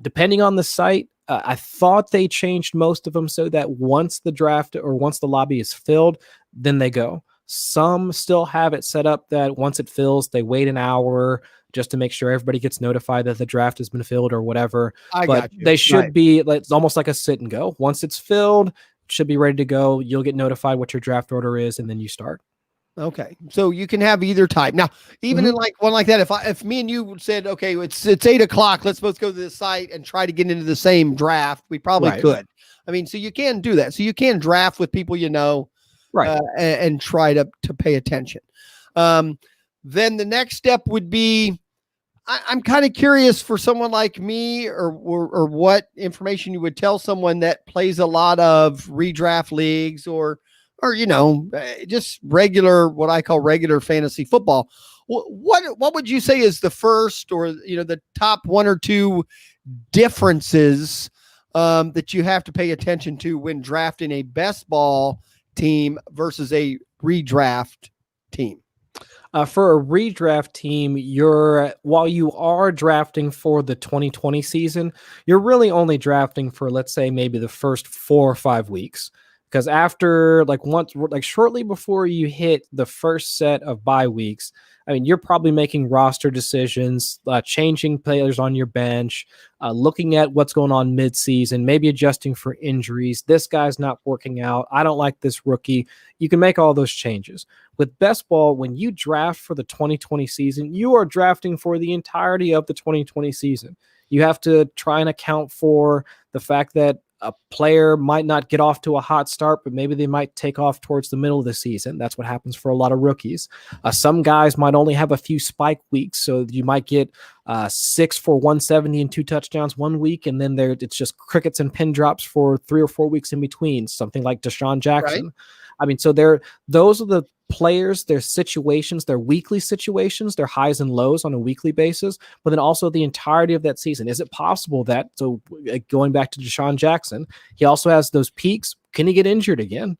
Depending on the site, I thought they changed most of them so that once the lobby is filled, then they go. Some still have it set up that once it fills, they wait an hour just to make sure everybody gets notified that the draft has been filled or whatever. But they should be it's almost like a sit and go. Once it's filled, it should be ready to go. You'll get notified what your draft order is, and then you start. Okay. So you can have either type. Now, even in one like that, if me and you said, okay, it's 8:00, let's both go to the site and try to get into the same draft, we probably could. I mean, so you can do that. So you can draft with people, and try to pay attention. Then the next step would be, I'm kind of curious for someone like me, or what information you would tell someone that plays a lot of redraft leagues or just what I call regular fantasy football. What would you say is the first, or the top one or two differences that you have to pay attention to when drafting a best ball team versus a redraft team? For a redraft team, while you are drafting for the 2020 season, you're really only drafting for, let's say, maybe the first 4 or 5 weeks. Because after shortly before you hit the first set of bye weeks, I mean, you're probably making roster decisions, changing players on your bench, looking at what's going on mid-season, maybe adjusting for injuries. This guy's not working out. I don't like this rookie. You can make all those changes. With best ball, when you draft for the 2020 season, you are drafting for the entirety of the 2020 season. You have to try and account for the fact that a player might not get off to a hot start, but maybe they might take off towards the middle of the season. That's what happens for a lot of rookies. Some guys might only have a few spike weeks, so you might get 6 for 170 and 2 touchdowns one week, and then it's just crickets and pin drops for 3 or 4 weeks in between, something like Deshaun Jackson. Right. I mean, so those are the players, their situations, their weekly situations, their highs and lows on a weekly basis, but then also the entirety of that season. Is it possible that, so going back to Deshaun Jackson, he also has those peaks? Can he get injured again?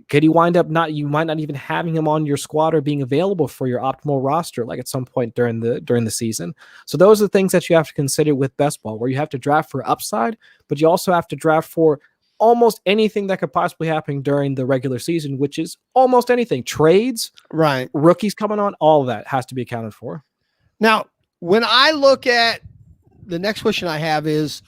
Could he wind up you might not even having him on your squad or being available for your optimal roster, like at some point during the season? So those are the things that you have to consider with best ball, where you have to draft for upside, but you also have to draft for almost anything that could possibly happen during the regular season, which is almost anything. Trades, right? Rookies coming on, all of that has to be accounted for. Now, when I look at the next question I have is,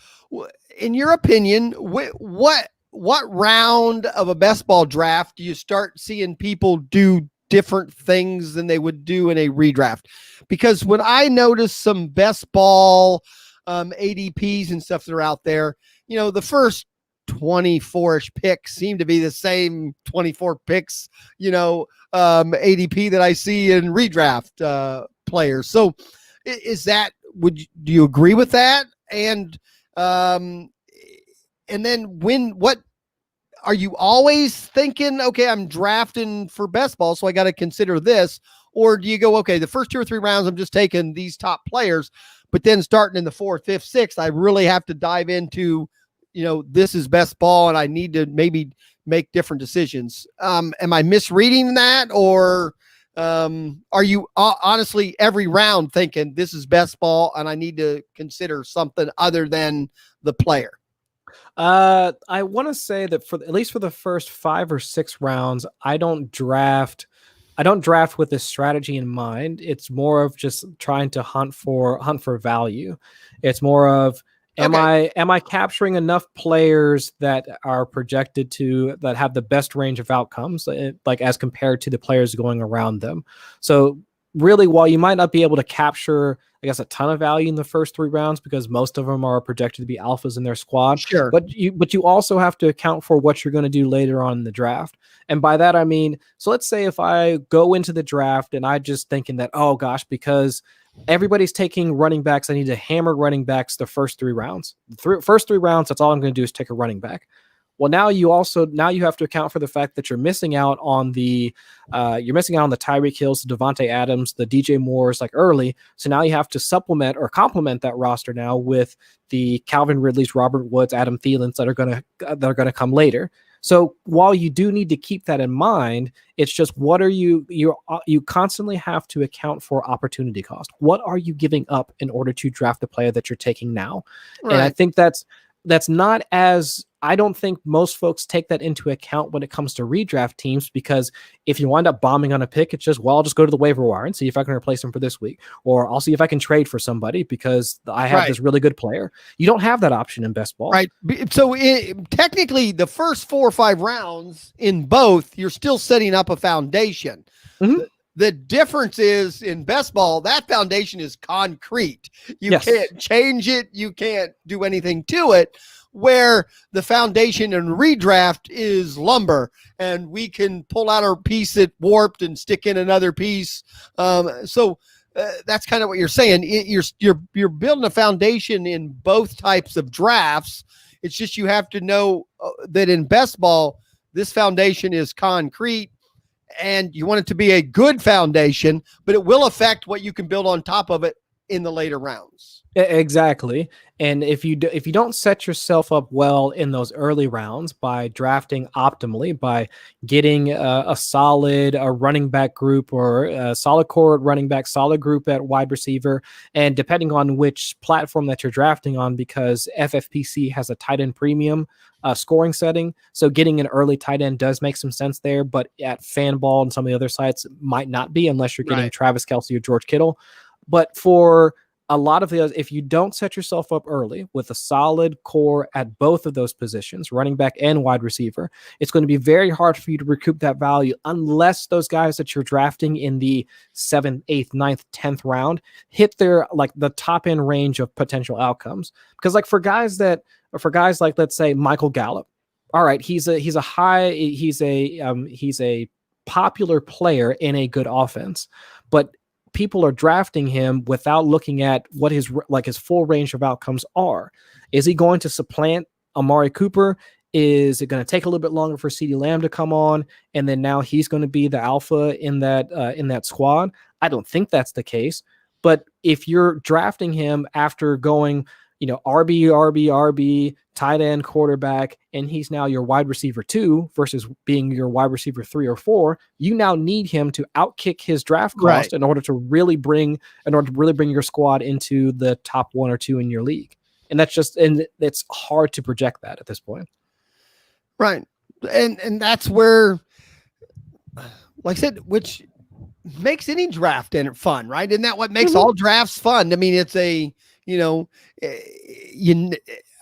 in your opinion, what round of a best ball draft do you start seeing people do different things than they would do in a redraft? Because when I notice some best ball ADPs and stuff that are out there, the first 24ish picks seem to be the same 24 picks, ADP that I see in redraft players. So is that, do you agree with that? And then what are you always thinking, okay, I'm drafting for best ball, so I got to consider this? Or do you go, okay, the first 2 or 3 rounds, I'm just taking these top players, but then starting in the 4th, 5th, 6th, I really have to dive into, this is best ball and I need to maybe make different decisions. Am I misreading that? Or are you honestly every round thinking this is best ball and I need to consider something other than the player? I want to say that at least for the first 5 or 6 rounds, I don't draft with this strategy in mind. It's more of just trying to hunt for value. It's more of, am I capturing enough players that are projected that have the best range of outcomes, like as compared to the players going around them? So really, while you might not be able to capture, I guess, a ton of value in the first 3 rounds because most of them are projected to be alphas in their squad. Sure. But you also have to account for what you're going to do later on in the draft. And by that, I mean, so let's say if I go into the draft and I just thinking that, oh gosh, because everybody's taking running backs, I need to hammer running backs the first 3 rounds. First 3 rounds, that's all I'm going to do is take a running back. Well, now you have to account for the fact that you're missing out on the Tyreek Hills, the Devontae Adams, the DJ Moores like early. So now you have to supplement or complement that roster now with the Calvin Ridleys, Robert Woods, Adam Thielens that are gonna come later. So while you do need to keep that in mind, it's just what are you constantly have to account for opportunity cost. What are you giving up in order to draft the player that you're taking now? Right. And I think that's not as, I don't think most folks take that into account when it comes to redraft teams, because if you wind up bombing on a pick, it's just, well, I'll just go to the waiver wire and see if I can replace him for this week, or I'll see if I can trade for somebody because I have this really good player. You don't have that option in best ball. Right. So technically the first 4 or 5 rounds in both, you're still setting up a foundation. Mm-hmm. The difference is in best ball, that foundation is concrete. You can't change it. You can't do anything to it, where the foundation in redraft is lumber, and we can pull out our piece that warped and stick in another piece. So that's kind of what you're saying. You're building a foundation in both types of drafts. It's just, you have to know that in best ball, this foundation is concrete, and you want it to be a good foundation, but it will affect what you can build on top of it in the later rounds. Exactly. And if you don't set yourself up well in those early rounds by drafting optimally, by getting a solid running back group, or a solid core at running back, solid group at wide receiver, and depending on which platform that you're drafting on, because FFPC has a tight end premium scoring setting, so getting an early tight end does make some sense there, but at Fanball and some of the other sites might not be, unless you're getting Travis Kelce or George Kittle. But for a lot of the others, if you don't set yourself up early with a solid core at both of those positions, running back and wide receiver, it's going to be very hard for you to recoup that value unless those guys that you're drafting in the 7th, 8th, 9th, 10th round hit their, like, the top end range of potential outcomes. Because like for guys like, let's say Michael Gallup, all right, he's a popular player in a good offense, but people are drafting him without looking at what his full range of outcomes are. Is he going to supplant Amari Cooper? Is it going to take a little bit longer for CeeDee Lamb to come on, and then now he's going to be the alpha in that squad? I don't think that's the case. But if you're drafting him after going, RB, tight end, quarterback, and he's now your wide receiver 2 versus being your wide receiver 3 or 4, you now need him to outkick his draft cost in order to really bring your squad into the top 1 or 2 in your league. And it's hard to project that at this point. Right. And that's where, like I said, which makes any draft fun, right? Isn't that what makes all drafts fun? I mean, it's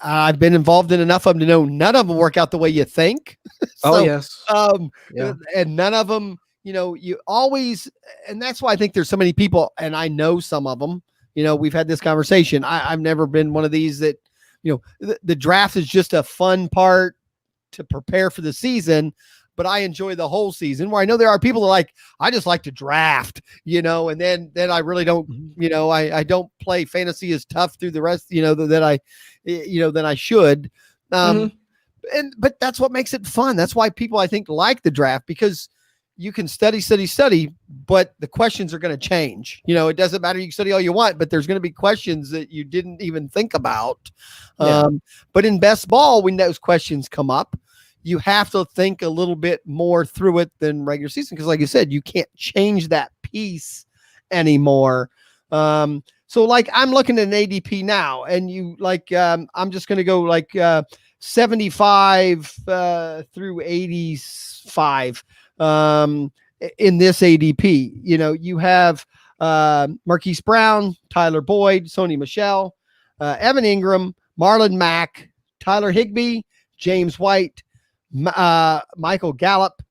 I've been involved in enough of them to know none of them work out the way you think. And none of them, you always, and that's why I think there's so many people, and I know some of them, we've had this conversation. I've never been one of these that the draft is just a fun part to prepare for the season, but I enjoy the whole season, where I know there are people that I just like to draft, and then I really don't, I don't play fantasy as tough through the rest, than I should. But that's what makes it fun. That's why people, I think, like the draft, because you can study, but the questions are going to change. It doesn't matter. You can study all you want, but there's going to be questions that you didn't even think about. But in best ball, when those questions come up, you have to think a little bit more through it than regular season. Cause like you said, you can't change that piece anymore. So I'm looking at an ADP now, and I'm just going to go 75 through 85 in this ADP. You have Marquise Brown, Tyler Boyd, Sony Michel, Evan Ingram, Marlon Mack, Tyler Higbee, James White, Michael Gallup,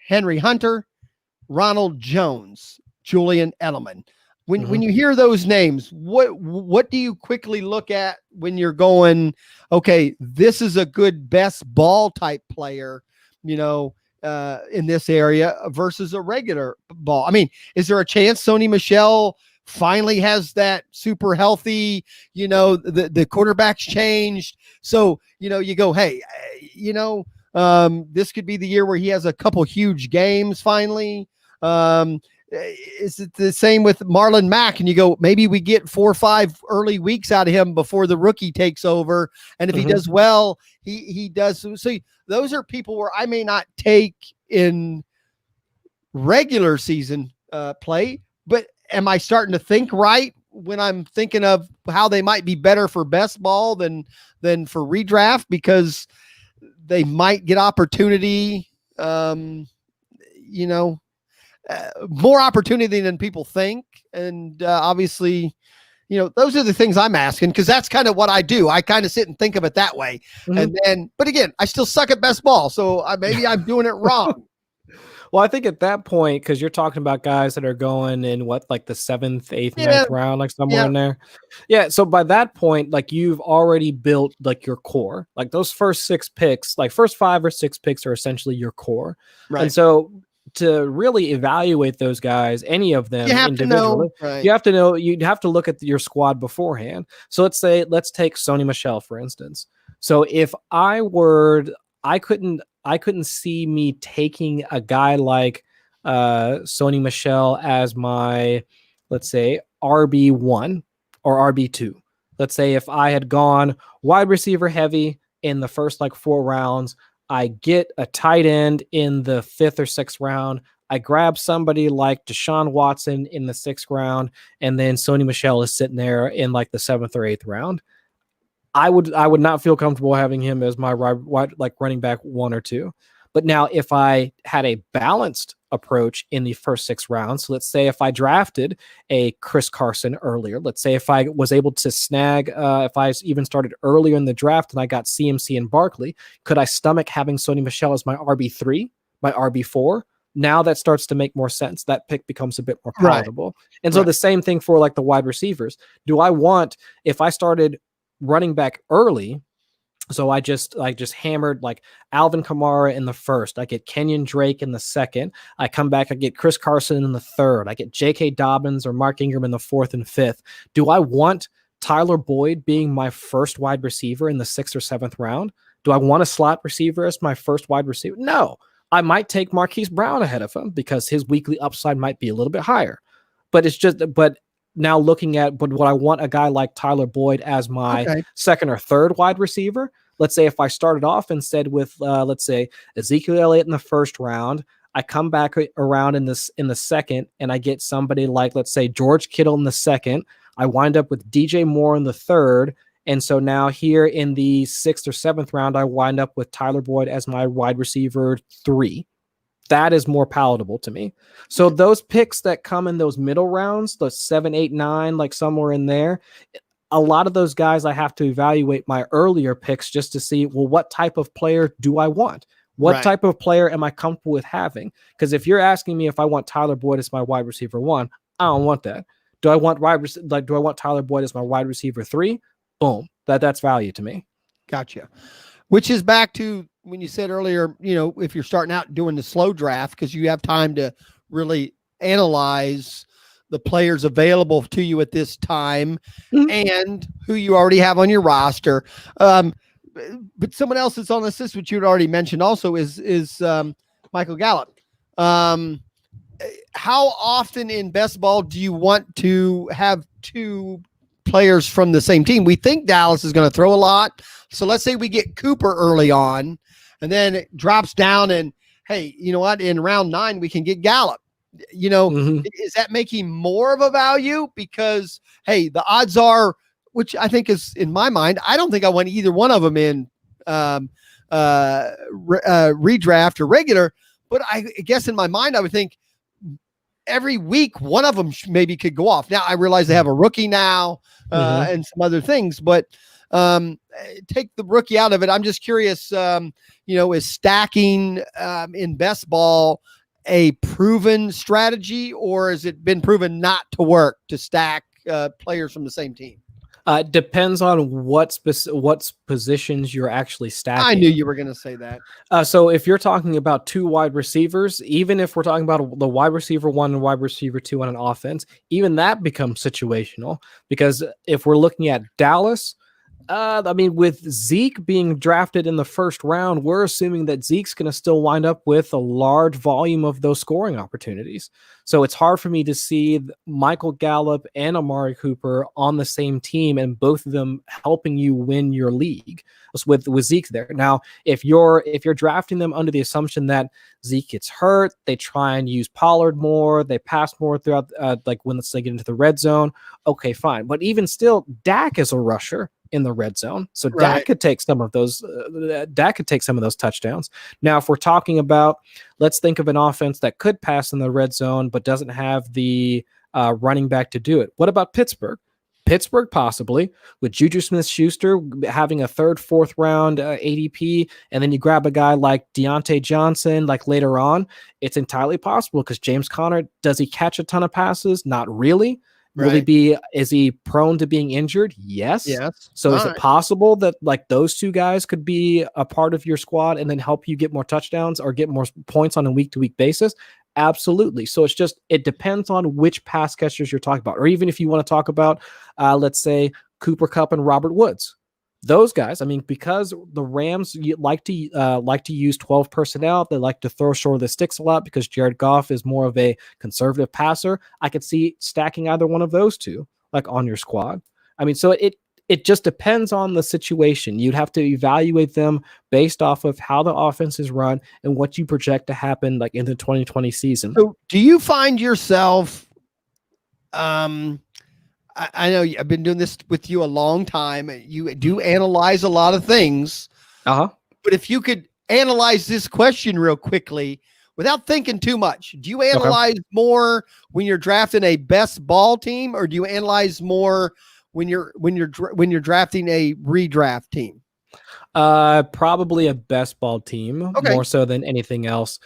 Henry Hunter, Ronald Jones, Julian Edelman. When you hear those names, what do you quickly look at when you're going, okay, this is a good best ball type player, in this area versus a regular ball? I mean, is there a chance Sony Michel finally has that super healthy, the quarterback's changed? So, you go, hey, this could be the year where he has a couple huge games finally. Is it the same with Marlon Mack? And you go, maybe we get 4 or 5 early weeks out of him before the rookie takes over. And if he does well, he does. So those are people where I may not take in regular season play, but am I starting to think right when I'm thinking of how they might be better for best ball than for redraft, because they might get opportunity, more opportunity than people think. And obviously, those are the things I'm asking, because that's kind of what I do. I kind of sit and think of it that way. And then, but again, I still suck at best ball. So maybe I'm doing it wrong. Well, I think at that point, because you're talking about guys that are going in the 7th, 8th, 9th round, somewhere in there. Yeah. So by that point, you've already built your core, those first 6 picks, first 5 or 6 picks are essentially your core. Right. And so to really evaluate those guys, any of them individually, you have to know, you'd have to look at your squad beforehand. So let's take Sony Michel, for instance. So if I couldn't see me taking a guy like Sony Michel as my, let's say, RB1 or RB2. Let's say if I had gone wide receiver heavy in the first 4 rounds, I get a tight end in the 5th or 6th round. I grab somebody like Deshaun Watson in the 6th round, and then Sony Michel is sitting there in the 7th or 8th round. I would not feel comfortable having him as my running back 1 or 2. But now if I had a balanced approach in the first 6 rounds, so let's say if I drafted a Chris Carson earlier, let's say if I was able to snag, if I even started earlier in the draft and I got CMC and Barkley, could I stomach having Sony Michel as my RB3, my RB4? Now that starts to make more sense. That pick becomes a bit more palatable. Right. And so the same thing for the wide receivers. Do I want, if I started running back early, so I just hammered Alvin Kamara in the 1st. I get Kenyon Drake in the 2nd. I come back, I get Chris Carson in the 3rd. I get J.K. Dobbins or Mark Ingram in the 4th and 5th. Do I want Tyler Boyd being my first wide receiver in the 6th or 7th round? Do I want a slot receiver as my first wide receiver? No. I might take Marquise Brown ahead of him because his weekly upside might be a little bit higher. But now looking at, would I want a guy like Tyler Boyd as my 2nd or 3rd wide receiver? Let's say if I started off instead with, let's say, Ezekiel Elliott in the 1st round, I come back around in the 2nd, and I get somebody like, let's say, George Kittle in the 2nd. I wind up with DJ Moore in the 3rd. And so now here in the 6th or 7th round, I wind up with Tyler Boyd as my wide receiver 3. That is more palatable to me. So those picks that come in those middle rounds, those 7, 8, 9, somewhere in there, a lot of those guys, I have to evaluate my earlier picks just to see, well, what type of player do I want? What type of player am I comfortable with having? Because if you're asking me if I want Tyler Boyd as my wide receiver 1, I don't want that. Do I want Tyler Boyd as my wide receiver 3? Boom. that's value to me. Gotcha. Which is back to when you said earlier, if you're starting out doing the slow draft, because you have time to really analyze the players available to you at this time and who you already have on your roster. But someone else that's on this list, which you'd already mentioned also, is Michael Gallup. How often in best ball do you want to have two players from the same team? We think Dallas is going to throw a lot. So let's say we get Cooper early on and then it drops down and, hey, you know what? In round 9, we can get Gallup. Is that making more of a value? Because, hey, the odds are, which I think is in my mind, I don't think I want either one of them in redraft or regular, but I guess in my mind, I would think every week, one of them maybe could go off. Now I realize they have a rookie now and some other things, but take the rookie out of it. I'm just curious, is stacking in best ball a proven strategy, or has it been proven not to work to stack players from the same team? Depends on what positions you're actually stacking. I knew you were going to say that. So if you're talking about 2 wide receivers, even if we're talking about the wide receiver 1 and wide receiver 2 on an offense, even that becomes situational, because if we're looking at Dallas, with Zeke being drafted in the first round, we're assuming that Zeke's going to still wind up with a large volume of those scoring opportunities. So it's hard for me to see Michael Gallup and Amari Cooper on the same team and both of them helping you win your league with Zeke there. Now, if you're drafting them under the assumption that Zeke gets hurt, they try and use Pollard more, they pass more throughout, when they get into the red zone. Okay, fine. But even still, Dak is a rusher in the red zone. So right. Dak could take some of those touchdowns. Now, if we're talking about, let's think of an offense that could pass in the red zone, but doesn't have the running back to do it. What about Pittsburgh? Pittsburgh, possibly, with Juju Smith-Schuster having a 3rd, 4th round ADP, and then you grab a guy like Deontay Johnson, later on, it's entirely possible, because James Conner, does he catch a ton of passes? Not really. Right. Is he prone to being injured? Yes. So is it possible that those 2 guys could be a part of your squad and then help you get more touchdowns or get more points on a week-to-week basis? Absolutely. So it depends on which pass catchers you're talking about. Or even if you want to talk about, let's say, Cooper Kupp and Robert Woods. Those guys, because the Rams like to use 12 personnel, they like to throw short of the sticks a lot because Jared Goff is more of a conservative passer. I could see stacking either one of those 2 on your squad. So it just depends on the situation. You'd have to evaluate them based off of how the offense is run and what you project to happen in the 2020 season. So do you find yourself, I know I've been doing this with you a long time. You do analyze a lot of things. But if you could analyze this question real quickly without thinking too much, do you analyze more when you're drafting a best ball team, or do you analyze more when you're drafting a redraft team? Probably a best ball team, more so than anything else.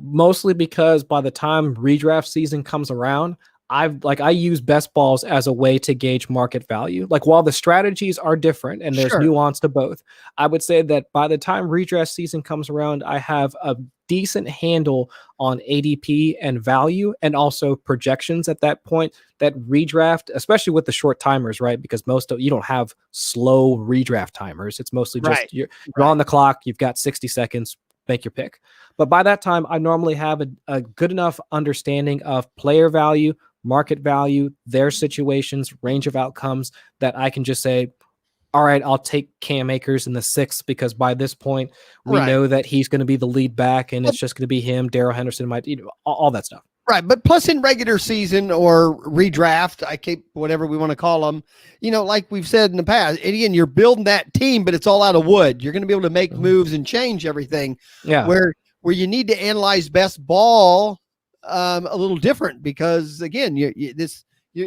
Mostly because by the time redraft season comes around, I use best balls as a way to gauge market value. While the strategies are different and there's nuance to both, I would say that by the time redraft season comes around, I have a decent handle on ADP and value, and also projections at that point. That redraft, especially with the short timers, right? Because you don't have slow redraft timers. It's mostly just you're on the clock. You've got 60 seconds. Make your pick. But by that time, I normally have a good enough understanding of player value, market value, their situations, range of outcomes, that I can just say, all right, I'll take Cam Akers in the 6th, because by this point we know that he's going to be the lead back, and it's just going to be him. Darrell Henderson all that stuff. Right. But plus in regular season or redraft, whatever we want to call them, like we've said in the past, again, you're building that team, but it's all out of wood. You're going to be able to make moves and change everything. Yeah. Where you need to analyze best ball a little different, because again,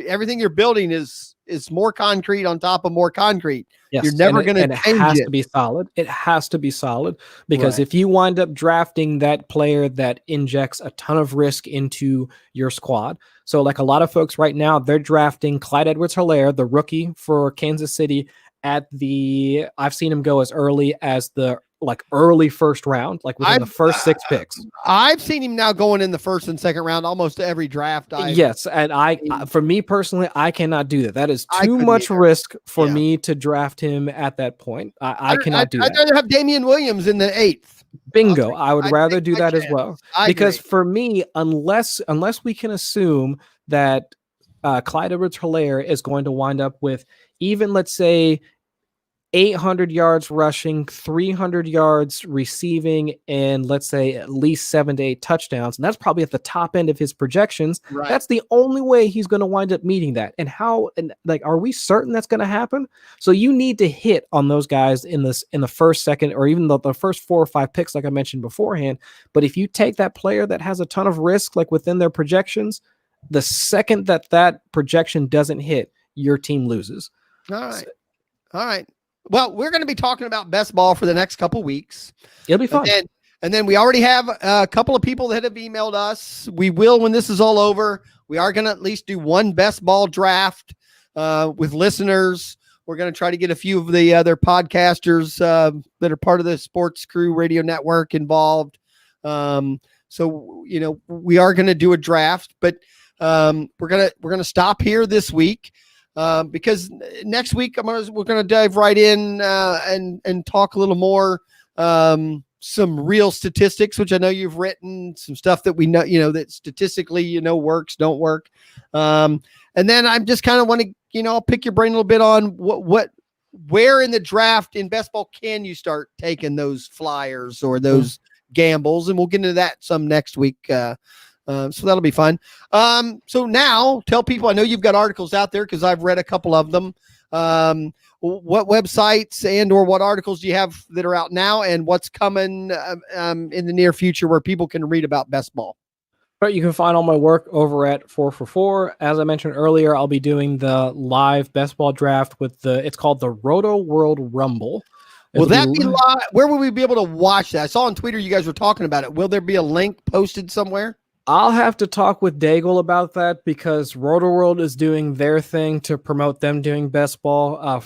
everything you're building is more concrete on top of more concrete. Yes. You're never going to change it. It has to be solid. It has to be solid, because if you wind up drafting that player that injects a ton of risk into your squad. So a lot of folks right now, they're drafting Clyde Edwards-Helaire, the rookie for Kansas City, I've seen him go as early as the early first round, like within the first 6 picks. I've seen him now going in the first and second round almost every draft. Yes, and for me personally, I cannot do that. That is too much risk for me to draft him at that point. I cannot do that. I'd rather have Damian Williams in the 8th. Bingo. I would rather do that as well. Because for me, unless we can assume that Clyde Edwards-Helaire is going to wind up with even, let's say, 800 yards rushing, 300 yards receiving, and let's say at least 7 to 8 touchdowns. And that's probably at the top end of his projections. Right. That's the only way he's going to wind up meeting that. And are we certain that's going to happen? So you need to hit on those guys in the first, second, or even the first 4 or 5 picks, like I mentioned beforehand. But if you take that player that has a ton of risk, like within their projections, the second that projection doesn't hit, your team loses. All right. Well, we're going to be talking about best ball for the next couple weeks. It'll be fun. And then we already have a couple of people that have emailed us. We will, when this is all over, we are going to at least do one best ball draft with listeners. We're going to try to get a few of the other podcasters that are part of the Sportscrew radio network involved. So, we are going to do a draft, but we're going to stop here this week. Because next week we're going to dive right in and talk a little more, some real statistics, which I know you've written, some stuff that we know, that statistically, works, don't work. And then I'm just kind of want to, I'll pick your brain a little bit on where in the draft in best ball can you start taking those flyers or those gambles, and we'll get into that some next week. So that'll be fun. So now tell people, I know you've got articles out there because I've read a couple of them. What websites and or what articles do you have that are out now, and what's coming in the near future where people can read about best ball? But you can find all my work over at 4for4. As I mentioned earlier, I'll be doing the live best ball draft it's called the Roto World Rumble. Will that be live? Where will we be able to watch that? I saw on Twitter you guys were talking about it. Will there be a link posted somewhere? I'll have to talk with Daigle about that because RotoWorld is doing their thing to promote them doing best ball.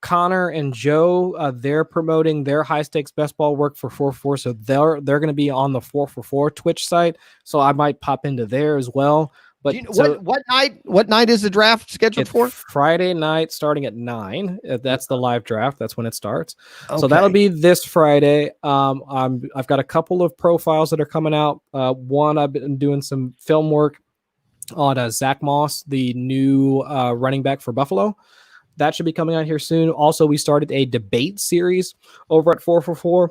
Connor and Joe, they're promoting their high stakes best ball work for 4for4, so they're going to be on the 4for4 Twitch site. So I might pop into there as well. But what night is the draft scheduled for? Friday night, starting at 9. That's the live draft. That's when it starts. Okay. So that'll be this Friday. I've got a couple of profiles that are coming out. One, I've been doing some film work on Zach Moss, the new running back for Buffalo. That should be coming out here soon. Also, we started a debate series over at 4for4.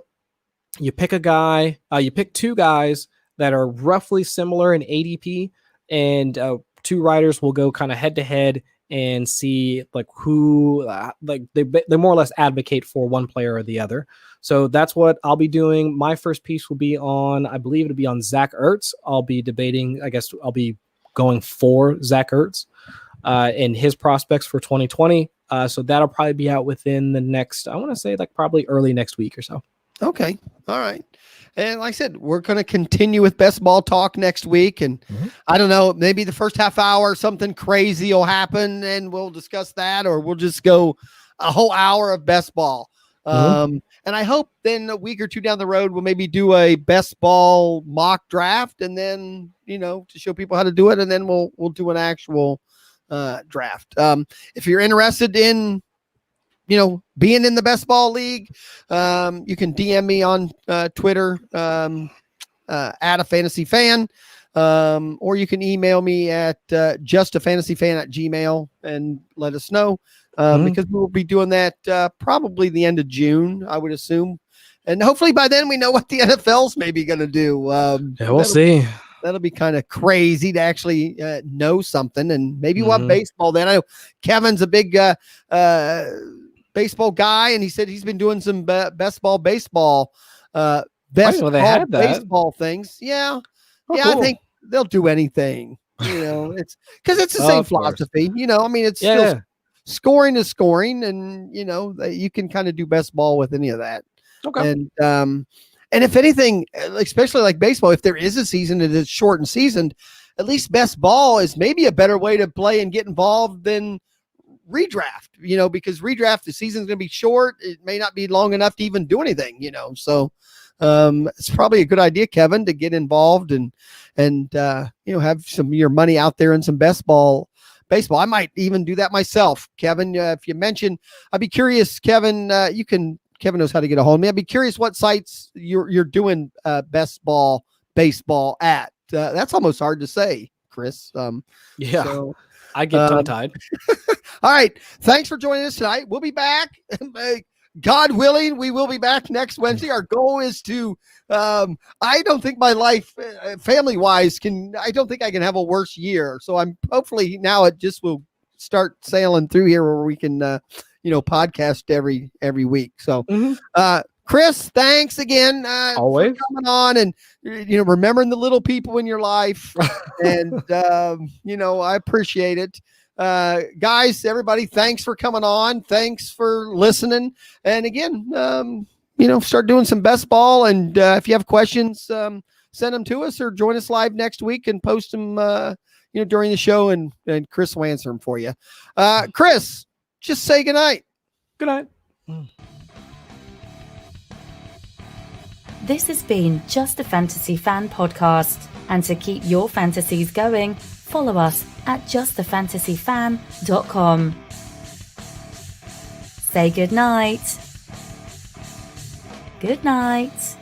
You pick a guy. You pick 2 guys that are roughly similar in ADP. And 2 writers will go kind of head to head and see who they more or less advocate for one player or the other. So that's what I'll be doing. My first piece will be on, I believe it'll be on Zach Ertz. I'll be debating, I guess I'll be going for Zach Ertz and his prospects for 2020. So that'll probably be out within the next, I want to say probably early next week or so. Okay. All right. And like I said, we're going to continue with best ball talk next week. And I don't know, maybe the first half hour, something crazy will happen and we'll discuss that, or we'll just go a whole hour of best ball. And I hope then a week or 2 down the road, we'll maybe do a best ball mock draft and then, to show people how to do it. And then we'll do an actual draft. If you're interested in, being in the best ball league, you can DM me on Twitter at a fantasy fan, or you can email me at justafantasyfan@gmail and let us know because we will be doing that probably the end of June, I would assume. And hopefully by then we know what the NFL's maybe going to do. We'll see. That'll be kind of crazy to actually know something, and maybe we'll have baseball then. I know Kevin's a big baseball guy, and he said he's been doing some baseball baseball things. Yeah. Cool. I think they'll do anything. It's because it's the same philosophy. It's still scoring is scoring, and you can kind of do best ball with any of that. Okay. And if anything, especially like baseball, if there is a season and it's short and seasoned, at least best ball is maybe a better way to play and get involved than redraft, because redraft, the season's going to be short. It may not be long enough to even do anything, so it's probably a good idea, Kevin, to get involved and have some of your money out there in some baseball. I might even do that myself, Kevin. If you mention, I'd be curious, Kevin. Kevin knows how to get a hold of me. I'd be curious what sites you're doing baseball at. That's almost hard to say, Chris. Yeah, so, I get tongue-tied. All right. Thanks for joining us tonight. We'll be back. God willing, we will be back next Wednesday. Our goal is to, I don't think my life, family-wise, I don't think I can have a worse year. So I'm hopefully now it just will start sailing through here where we can, podcast every week. So, Chris, thanks again. Always for coming on and, remembering the little people in your life. And, I appreciate it. Guys, everybody, thanks for coming on. Thanks for listening. And again, start doing some best ball. And if you have questions, send them to us or join us live next week and post them, during the show, and Chris will answer them for you. Chris, just say goodnight. Good night. This has been Just a Fantasy Fan Podcast. And to keep your fantasies going, follow us at justafantasyfan.com. Say good night. Good night.